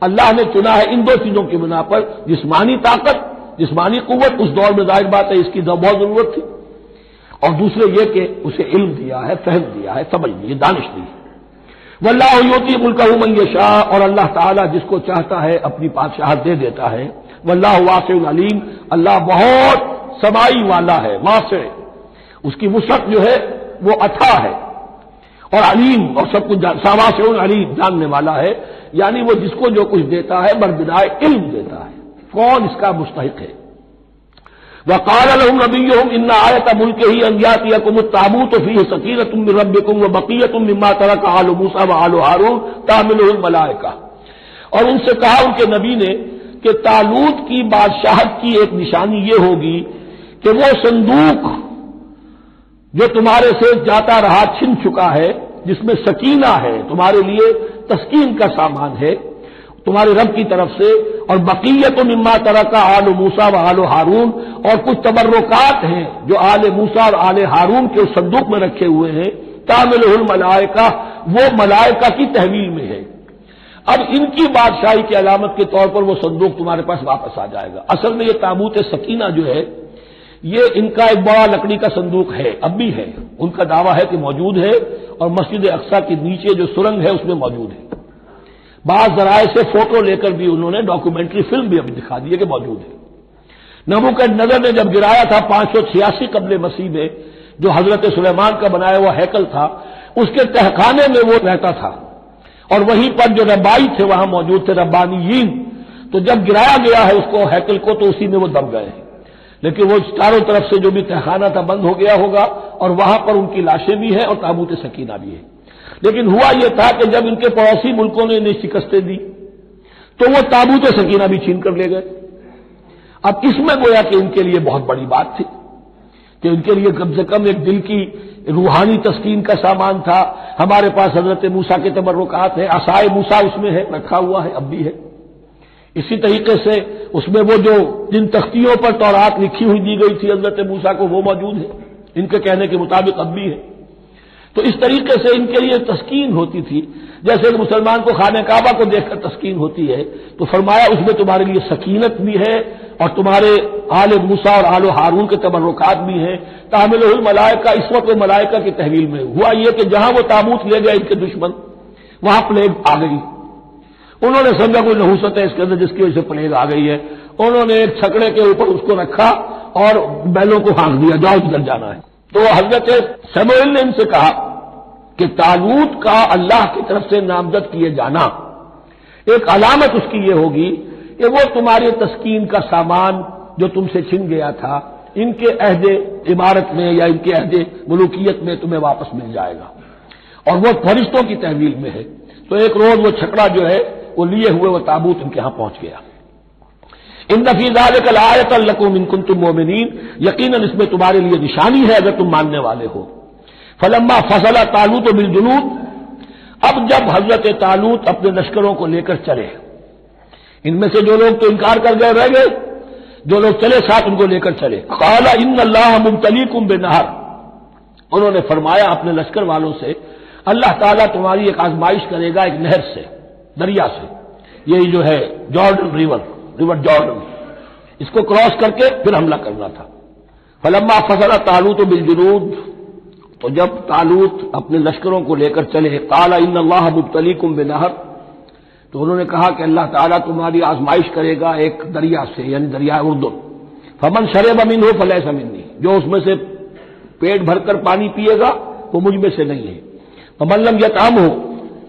Speaker 1: اللہ نے چنا ہے ان دو چیزوں کی بنا پر، جسمانی طاقت، جسمانی قوت، اس دور میں ظاہر بات ہے اس کی بہت ضرورت تھی، اور دوسرے یہ کہ اسے علم دیا ہے، فہم دیا ہے، سمجھ دی ہے، دانش دی ہے۔ واللہ یؤتی ملکہ من یشاء، اور اللہ تعالیٰ جس کو چاہتا ہے اپنی بادشاہت دے دیتا ہے۔ واللہ واسع علیم، اللہ بہت سمائی والا ہے، واسع، اس کی وسعت جو ہے وہ اتھا ہے، اور علیم، اور سب کچھ واسع علیم، جاننے والا ہے، یعنی وہ جس کو جو کچھ دیتا ہے بربدائے علم دیتا ہے، کون اس کا مستحق ہے۔ وقال لهم نبيهم ان آیۃ ملکہ ان یاتیکم التابوت فیہ سکینۃ من ربکم وبقیۃ مما ترک آل موسیٰ وآل ہارون تحملہ الملائکہ، اور ان سے کہا ان کے نبی نے کہ طالوت کی بادشاہت کی ایک نشانی یہ ہوگی کہ وہ صندوق جو تمہارے سے جاتا رہا چھن چکا ہے، جس میں سکینہ ہے، تمہارے لیے تسکین کا سامان ہے تمہارے رب کی طرف سے، اور بقیت مما ترک آل موسیٰ و آل ہارون، اور کچھ تبرکات ہیں جو آل موسیٰ اور آل ہارون کے اس صندوق میں رکھے ہوئے ہیں، تحملہ الملائکہ، وہ ملائکہ کی تحویل میں ہے۔ اب ان کی بادشاہی کی علامت کے طور پر وہ صندوق تمہارے پاس واپس آ جائے گا۔ اصل میں یہ تابوت سکینہ جو ہے یہ ان کا ایک بڑا لکڑی کا صندوق ہے، اب بھی ہے، ان کا دعویٰ ہے کہ موجود ہے، اور مسجد اقصیٰ کے نیچے جو سرنگ ہے اس میں موجود ہے۔ بعض ذرائع سے فوٹو لے کر بھی انہوں نے ڈاکومنٹری فلم بھی ابھی دکھا دی ہے کہ موجود ہے۔ نبوکدنضر نے جب گرایا تھا 586 قبل مسیح میں، جو حضرت سلیمان کا بنایا ہوا ہیکل تھا، اس کے تہخانے میں وہ رہتا تھا، اور وہیں پر جو ربائی تھے وہاں موجود تھے، ربانیین، تو جب گرایا گیا ہے اس کو ہیکل کو تو اسی میں وہ دب گئے ہیں، لیکن وہ چاروں طرف سے جو بھی تہخانہ تھا بند ہو گیا ہوگا، اور وہاں پر ان کی لاشیں بھی ہیں اور تابوت سکینہ بھی ہے۔ لیکن ہوا یہ تھا کہ جب ان کے پڑوسی ملکوں نے انہیں شکستیں دی تو وہ تابوت سکینہ بھی چھین کر لے گئے۔ اب اس میں گویا کہ ان کے لیے بہت بڑی بات تھی کہ ان کے لیے کم سے کم ایک دل کی روحانی تسکین کا سامان تھا۔ ہمارے پاس حضرت موسیٰ کے تبرکات ہیں، عصائے موسیٰ اس میں ہے، رکھا ہوا ہے، اب بھی ہے۔ اسی طریقے سے اس میں وہ جو جن تختیوں پر تورات لکھی ہوئی دی گئی تھی حضرت موسیٰ کو، وہ موجود ہے، ان کے کہنے کے مطابق اب بھی ہے۔ تو اس طریقے سے ان کے لیے تسکین ہوتی تھی، جیسے کہ مسلمان کو خانہ کعبہ کو دیکھ کر تسکین ہوتی ہے، تو فرمایا اس میں تمہارے لیے سکینت بھی ہے اور تمہارے آل موسیٰ اور آل ہارون کے تبرکات بھی ہیں. تحملہ الملائکہ، اس وقت وہ ملائکہ کی تحویل میں ہوا یہ کہ جہاں وہ تابوت لے گئے ان کے دشمن، وہاں پلیگ آ گئی. انہوں نے سمجھا کوئی نحوست ہے اس کے اندر جس کی وجہ سے پلیگ آ گئی ہے. انہوں نے ایک چھکڑے کے اوپر اس کو رکھا اور بیلوں کو ہانک دیا، جاؤ جدھر جانا ہے. تو حضرت سموئیل نے ان سے کہا کہ طالوت کا اللہ کی طرف سے نامزد کیے جانا ایک علامت اس کی یہ ہوگی کہ وہ تمہاری تسکین کا سامان جو تم سے چھن گیا تھا ان کے عہد عمارت میں یا ان کے عہد ملوکیت میں تمہیں واپس مل جائے گا، اور وہ فرشتوں کی تحویل میں ہے. تو ایک روز وہ چھکڑا جو ہے وہ لیے ہوئے وہ تابوت ان کے ہاں پہنچ گیا. ان فی ذلک لآیۃ لکم ان کنتم مؤمنین، یقیناً اس میں تمہارے لیے نشانی ہے اگر تم ماننے والے ہو. فلما فصل طالوت بالجنود، اب جب حضرت طالوت اپنے لشکروں کو لے کر چلے، ان میں سے جو لوگ تو انکار کر گئے رہ گئے، جو لوگ چلے ساتھ ان کو لے کر چلے. قال ان اللہ مبتلیکم بنہر، انہوں نے فرمایا اپنے لشکر والوں سے اللہ تعالیٰ تمہاری ایک آزمائش کرے گا ایک نہر سے، دریا سے. یہی جو ہے جارڈن ریور جارڈن، اس کو کراس کر کے پھر حملہ کرنا تھا. فلما فصل طالوت بالجنود، تو جب طالوت اپنے لشکروں کو لے کر چلے، قال ان اللہ مبتلیکم بنہر، تو انہوں نے کہا کہ اللہ تعالیٰ تمہاری آزمائش کرے گا ایک دریا سے، یعنی دریا اردن. فمن شرب منہ فلیس منی، جو اس میں سے پیٹ بھر کر پانی پیے گا وہ مجھ میں سے نہیں ہے. فمن لم یطعمہ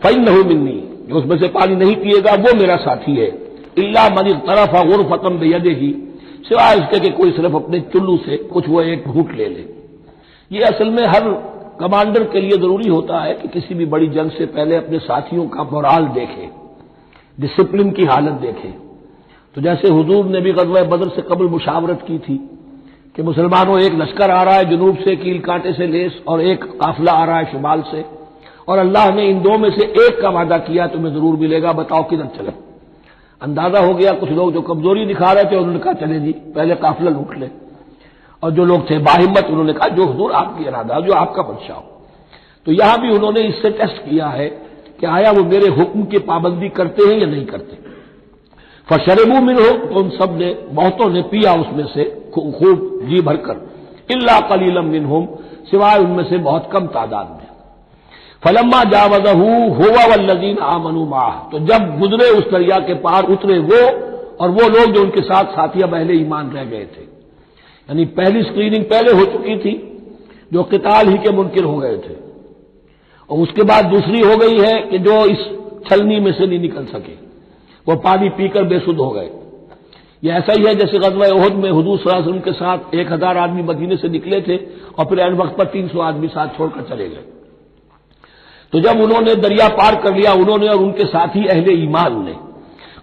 Speaker 1: فانہ منی، جو اس میں سے پانی نہیں پیے گا وہ میرا ساتھی ہے. الا من اغترف غرفۃ بیدہ، سوائے اس کے کہ کوئی صرف اپنے چلو سے کچھ وہ ایک گھونٹ لے لے. یہ اصل میں ہر کمانڈر کے لیے ضروری ہوتا ہے کہ کسی بھی بڑی جنگ سے پہلے اپنے ساتھیوں کا مورال دیکھے، ڈسپلن کی حالت دیکھے. تو جیسے حضور نے بھی غزوہ بدر سے قبل مشاورت کی تھی کہ مسلمانوں ایک لشکر آ رہا ہے جنوب سے کیل کانٹے سے لیس، اور ایک قافلہ آ رہا ہے شمال سے، اور اللہ نے ان دو میں سے ایک کا وعدہ کیا تمہیں ضرور ملے گا، بتاؤ کدھر چلے. اندازہ ہو گیا کچھ لوگ جو کمزوری دکھا رہے تھے انہوں نے کہا چلے جی پہلے قافلہ لوٹ لے، اور جو لوگ تھے باہمت انہوں نے کہا جو حضور آپ کی ارادہ جو آپ کا منشا ہو. تو یہاں بھی انہوں نے اس سے ٹیسٹ کیا ہے کہ آیا وہ میرے حکم کی پابندی کرتے ہیں یا نہیں کرتے. فشربوا منہ، تو ان سب نے بہتوں نے پیا اس میں سے خوب جی بھر کر، الا قلیلا منہم، سوائے ان میں سے بہت کم تعداد میں. فلما جاوزہ هو والذین آمنوا معہ، تو جب گزرے اس دریا کے پار اترے وہ اور وہ لوگ جو ان کے ساتھ ساتھیہ اہل ایمان رہ گئے تھے. یعنی پہلی سکریننگ پہلے ہو چکی تھی جو قتال ہی کے منکر ہو گئے تھے، اور اس کے بعد دوسری ہو گئی ہے کہ جو اس چھلنی میں سے نہیں نکل سکے، وہ پانی پی کر بے سدھ ہو گئے. یہ ایسا ہی ہے جیسے غزوہ احد میں حضور صلی اللہ علیہ وسلم کے ساتھ 1000 آدمی مدینے سے نکلے تھے اور پھر عین وقت پر 300 آدمی ساتھ چھوڑ کر چلے گئے. تو جب انہوں نے دریا پار کر لیا انہوں نے اور ان کے ساتھی اہل ایمان نے،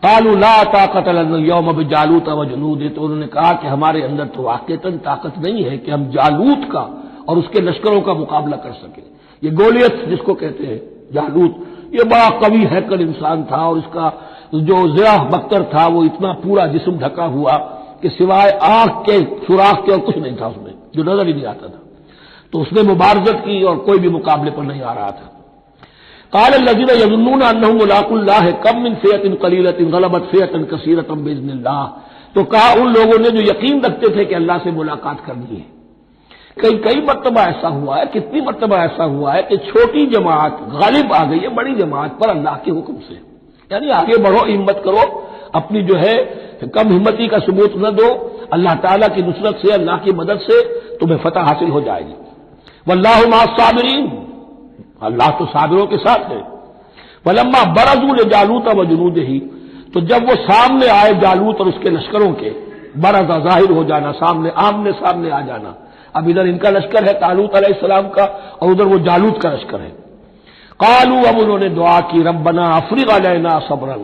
Speaker 1: قالوا لا طاقت لنا اليوم بجالوت وجنودہ، تو انہوں نے کہا کہ ہمارے اندر تو واقعتاً طاقت نہیں ہے کہ ہم جالوت کا اور اس کے لشکروں کا مقابلہ کر سکیں. یہ گولیت جس کو کہتے ہیں جالوت، یہ بڑا قوی ہیکل انسان تھا، اور اس کا جو زراح بختر تھا وہ اتنا پورا جسم ڈھکا ہوا کہ سوائے آنکھ کے سوراخ کے اور کچھ نہیں تھا اس میں، جو نظر ہی نہیں آتا تھا. تو اس نے مبارزت کی اور کوئی بھی مقابلے پر نہیں آ رہا تھا. قال الذين يظنون انهم ملاقو الله كم من فئة قليلة غلبت فئة كثيرة باذن الله، تو کہا ان لوگوں نے جو یقین رکھتے تھے کہ اللہ سے ملاقات کرنی ہے. کئی مرتبہ ایسا ہوا ہے، کتنی مرتبہ ایسا ہوا ہے کہ چھوٹی جماعت غالب آ گئی ہے بڑی جماعت پر اللہ کے حکم سے. یعنی آگے بڑھو، ہمت کرو، اپنی جو ہے کم ہمتی کا ثبوت نہ دو، اللہ تعالیٰ کی نصرت سے اللہ کی مدد سے تمہیں فتح حاصل ہو جائے گی. واللہ مع الصابرین، اللہ تو صابروں کے ساتھ ہے. فلما برزوا لجالوت وجنودہ، تو جب وہ سامنے آئے جالوت اور اس کے لشکروں کے، برزا ظاہر ہو جانا، سامنے آمنے سامنے آ جانا. اب ادھر ان کا لشکر ہے طالوت علیہ السلام کا اور ادھر وہ جالوت کا لشکر ہے. قالوا، اب انہوں نے دعا کی، ربنا افرغ علینا صبرا،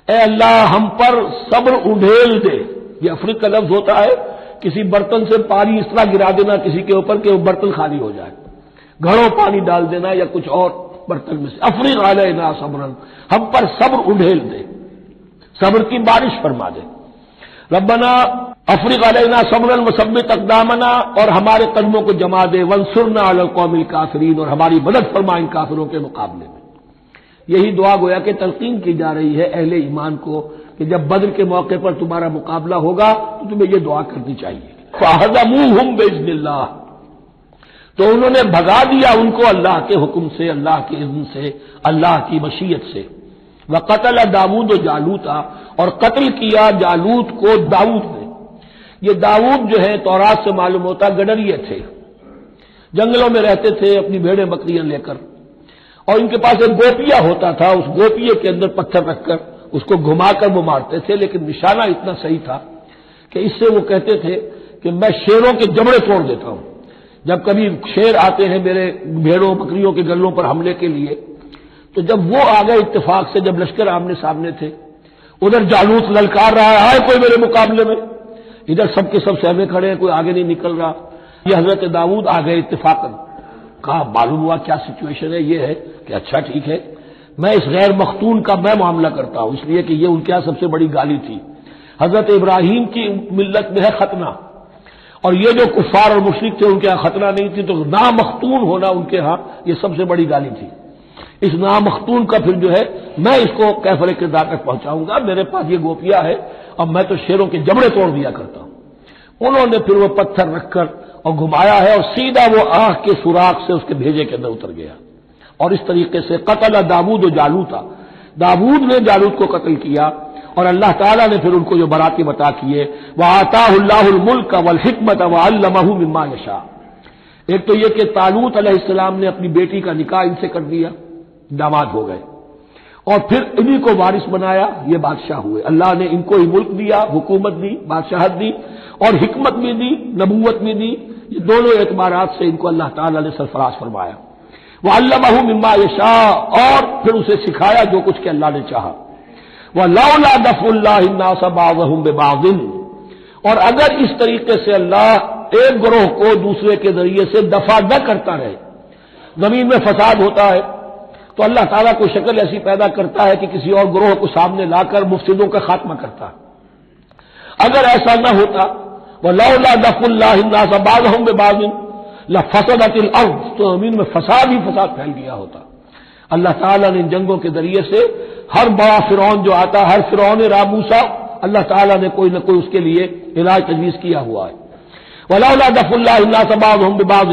Speaker 1: اے اللہ ہم پر صبر اڈھیل دے. یہ افرغ کا لفظ ہوتا ہے کسی برتن سے پانی اس طرح گرا دینا کسی کے اوپر کہ وہ برتن خالی ہو جائے، گھڑوں پانی ڈال دینا یا کچھ اور برتن میں سے. افرغ علینا صبرا، ہم پر صبر اڈھیل دے، صبر کی بارش فرما دے. ربنا افرغ علینا صبرا وثبت اقدامنا، اور ہمارے قدموں کو جما دے، وانصرنا علی القوم الکافرین، اور ہماری مدد فرما ان کافروں کے مقابلے میں. یہی دعا گویا کہ تلقین کی جا رہی ہے اہل ایمان کو کہ جب بدر کے موقع پر تمہارا مقابلہ ہوگا تو تمہیں یہ دعا کرنی چاہیے، فَهَزَمُوهُمْ بِإِذْنِ اللَّهِ، تو انہوں نے بھگا دیا ان کو اللہ کے حکم سے، اللہ کے اذن سے، اللہ کی مشیت سے۔ وَقَتَلَ داؤد جالوت، اور قتل کیا جالوت کو داؤد نے۔ یہ داؤد جو ہے تورات سے معلوم ہوتا گڈریے تھے، جنگلوں میں رہتے تھے اپنی بھیڑیں بکریاں لے کر، اور ان کے پاس ایک گوپیا ہوتا تھا، اس گوپیے کے اندر پتھر رکھ کر اس کو گھما کر وہ مارتے تھے، لیکن نشانہ اتنا صحیح تھا کہ اس سے وہ کہتے تھے کہ میں شیروں کے جبڑے توڑ دیتا ہوں۔ جب کبھی شیر آتے ہیں میرے بھیڑوں بکریوں کے گلوں پر حملے کے لیے، تو جب وہ آ گئے اتفاق سے، جب لشکر آمنے سامنے تھے، ادھر جالوت للکار رہا ہے کوئی میرے مقابلے میں، ادھر سب کے سب سہمے کھڑے ہیں، کوئی آگے نہیں نکل رہا۔ یہ حضرت داؤد آ گئے اتفاقاً، کہا معلوم ہوا کیا سچویشن ہے، یہ ہے کہ اچھا ٹھیک ہے، میں اس غیر مختون کا میں معاملہ کرتا ہوں، اس لیے کہ یہ ان کے یہاں سب سے بڑی گالی تھی۔ حضرت ابراہیم کی ملت میں ہے ختنہ، اور یہ جو کفار اور مشرک تھے ان کے یہاں ختنہ نہیں تھی، تو نامختون ہونا ان کے ہاں یہ سب سے بڑی گالی تھی۔ اس نامختون کا پھر جو ہے میں اس کو کیفر کردار تک پہنچاؤں گا، میرے پاس یہ گوپیا ہے اور میں تو شیروں کے جبڑے توڑ دیا کرتا ہوں۔ انہوں نے پھر وہ پتھر رکھ کر اور گھمایا ہے، اور سیدھا وہ آنکھ کے سوراخ سے اس کے بھیجے کے اندر اتر گیا، اور اس طریقے سے قتل داؤد و جالوتا، داؤد نے جالوت کو قتل کیا، اور اللہ تعالیٰ نے پھر ان کو جو براتی بتا کیے، وَآتَاهُ اللَّهُ الْمُلْكَ وَالْحِكْمَةَ وَعَلَّمَهُ مِمَّا يَشَاءُ۔ ایک تو یہ کہ طالوت علیہ السلام نے اپنی بیٹی کا نکاح ان سے کر دیا، داماد ہو گئے، اور پھر انہی کو وارث بنایا، یہ بادشاہ ہوئے۔ اللہ نے ان کو ہی ملک دیا، حکومت دی، بادشاہت دی، اور حکمت بھی دی، نبوت بھی دی، یہ دونوں اعتبارات سے ان کو اللہ تعالیٰ نے سرفراز فرمایا۔ وَعَلَّمَهُ مِمَّا يَشَاءُ، اور پھر اسے سکھایا جو کچھ کہ اللہ نے چاہا۔ وَلَوْلَا دَفْعُ اللَّهِ النَّاسَ بَعْضَهُم بِبَعْضٍ، اور اگر اس طریقے سے اللہ ایک گروہ کو دوسرے کے ذریعے سے دفع نہ کرتا رہے، زمین میں فساد ہوتا ہے تو اللہ تعالیٰ کو شکل ایسی پیدا کرتا ہے کہ کسی اور گروہ کو سامنے لا کر مفسدوں کا خاتمہ کرتا ہے۔ اگر ایسا نہ ہوتا، وَلَوْلَا دَفْعُ اللَّهِ النَّاسَ بَعْضَهُم بِبَعْضٍ لَفَسَدَتِ الْأَرْضُ، تو زمین میں فساد ہی فساد پھیل گیا ہوتا۔ اللہ تعالیٰ نے ان جنگوں کے ذریعے سے ہر بڑا فرعون جو آتا، ہر فرعون راموسا، اللہ تعالیٰ نے کوئی نہ کوئی اس کے لیے علاج تجویز کیا ہوا ہے۔ وَلَوْلَا دَفْعُ اللَّهِ النَّاسَ بَعْضَهُم بِبَعْضٍ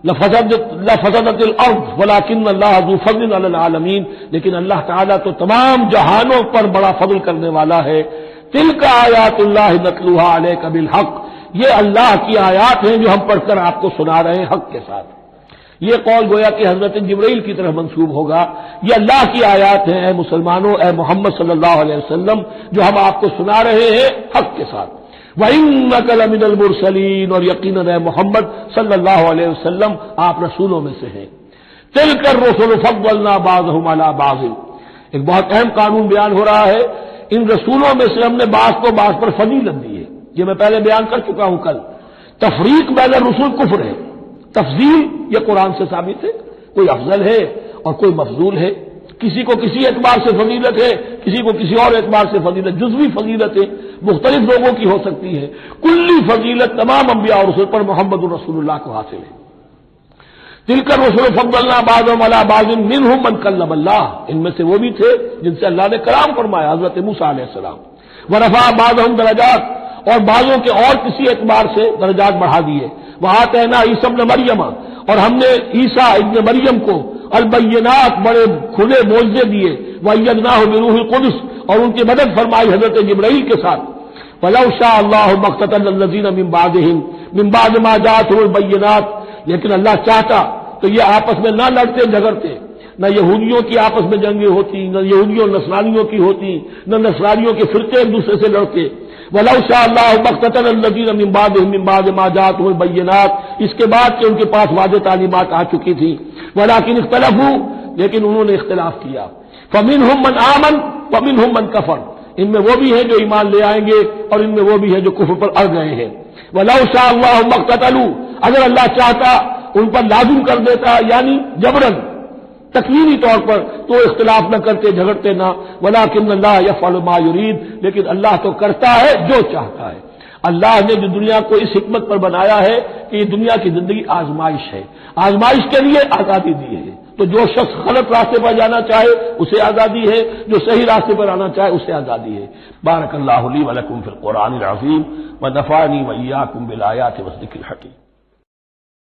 Speaker 1: لَفَسَدَتِ الْأَرْضُ وَلَٰكِنَّ اللَّهَ ذُو فَضْلٍ عَلَى الْعَالَمِينَ، لیکن اللہ تعالیٰ تو تمام جہانوں پر بڑا فضل کرنے والا ہے۔ تِلْكَ آیاتُ اللَّهِ نَتْلُوهَا عَلَيْكَ بِالْحَقِّ، یہ اللہ کی آیات ہیں جو ہم پڑھ کر آپ کو سنا رہے ہیں حق کے ساتھ۔ یہ قول گویا کہ حضرت جبرائیل کی طرف منسوب ہوگا، یہ اللہ کی آیات ہیں اے مسلمانوں، اے محمد صلی اللہ علیہ وسلم، جو ہم آپ کو سنا رہے ہیں حق کے ساتھ۔ وَإِنَّكَ لَمِنَ الْمُرْسَلِينَ، اور یقیناً اے محمد صلی اللہ علیہ وسلم آپ رسولوں میں سے ہیں۔ تِلْكَ الرُّسُلُ فَضَّلْنَا بَعْضَهُمْ عَلَى بَعْضٍ، ایک بہت اہم قانون بیان ہو رہا ہے، ان رسولوں میں سے ہم نے بعض کو بعض پر فضیلت دی ہے۔ یہ میں پہلے بیان کر چکا ہوں کل، تفریق بین الرسول کفر ہے، تفضیل یہ قرآن سے ثابت ہے، کوئی افضل ہے اور کوئی مفضول ہے، کسی کو کسی اعتبار سے فضیلت ہے، کسی کو کسی اور اعتبار سے فضیلت، جزوی فضیلت ہے مختلف لوگوں کی ہو سکتی ہے، کلی فضیلت تمام انبیاء اور رسول پر محمد رسول اللہ کو حاصل ہے۔ تِلْكَ الرُّسُلُ فَضَّلْنَا بَعْضَهُمْ عَلَى بَعْضٍ مِّنْهُم مَّن كَلَّمَ اللَّهُ، ان میں سے وہ بھی تھے جن سے اللہ نے کلام فرمایا، حضرت موسیٰ علیہ السلام۔ وَرَفَعَ بَعْضَهُمْ دَرَجَاتٍ، اور بعضوں کے اور کسی اعتبار سے درجات بڑھا دیے۔ وَآتَيْنَا عِیسیٰ ابْنَ مَرْیَمَ، اور ہم نے عیسیٰ ابن مریم کو البینات بڑے کھلے معجزے دیے، وَأَيَّدْنَاهُ بِرُوحِ الْقُدُسِ، اور ان کی مدد فرمائی حضرت جبرائیل کے ساتھ۔ وَلَوْ شَاءَ اللَّهُ مَا اقْتَتَلَ الَّذِينَ مِن بَعْدِهِم مِن بَعْدِ مَا جَاءَتْهُمُ الْبَيِّنَاتُ، لیکن اللہ چاہتا تو یہ آپس میں نہ لڑتے جھگڑتے، نہ یہودیوں کی آپس میں جنگیں ہوتی، نہ یہودیوں نصرانیوں کی ہوتی، نہ نصرانیوں کے فرقے ایک دوسرے سے لڑتے۔ وَلَوْ شَاءَ اللَّهُ مَا اقْتَتَلَ الَّذِينَ مِن بَعْدِهِم مِن بَعْدِ مَا جَاءَتْهُمُ الْبَيِّنَاتُ، اس کے بعد کہ ان کے پاس واضح تعلیمات آ چکی تھی۔ وَلَٰكِنِ اخْتَلَفُوا، لیکن انہوں نے اختلاف کیا۔ فَمِنْهُم مَّنْ آمَنَ وَمِنْهُم مَّنْ كَفَرَ، ان میں وہ بھی ہیں جو ایمان لے آئیں گے اور ان میں وہ بھی ہیں جو کفر پر اڑ گئے ہیں۔ وَلَوْ شَاءَ اللَّهُ مَا اقْتَتَلُوا، اگر اللہ چاہتا ان پر لازم کر دیتا، یعنی جبرن تکوینی طور پر، تو اختلاف نہ کرتے، جھگڑتے نہ۔ وَلَٰكِنَّ اللَّهَ يَفْعَلُ مَا يُرِيدُ، لیکن اللہ تو کرتا ہے جو چاہتا ہے۔ اللہ نے جو دنیا کو اس حکمت پر بنایا ہے کہ یہ دنیا کی زندگی آزمائش ہے، آزمائش کے لیے آزادی دی ہے، تو جو شخص غلط راستے پر جانا چاہے اسے آزادی ہے، جو صحیح راستے پر آنا چاہے اسے آزادی ہے۔ بارک اللہ لی ولکم فی القرآن العظیم ونفعنی وإیاکم بالآیات والذکر الحکیم۔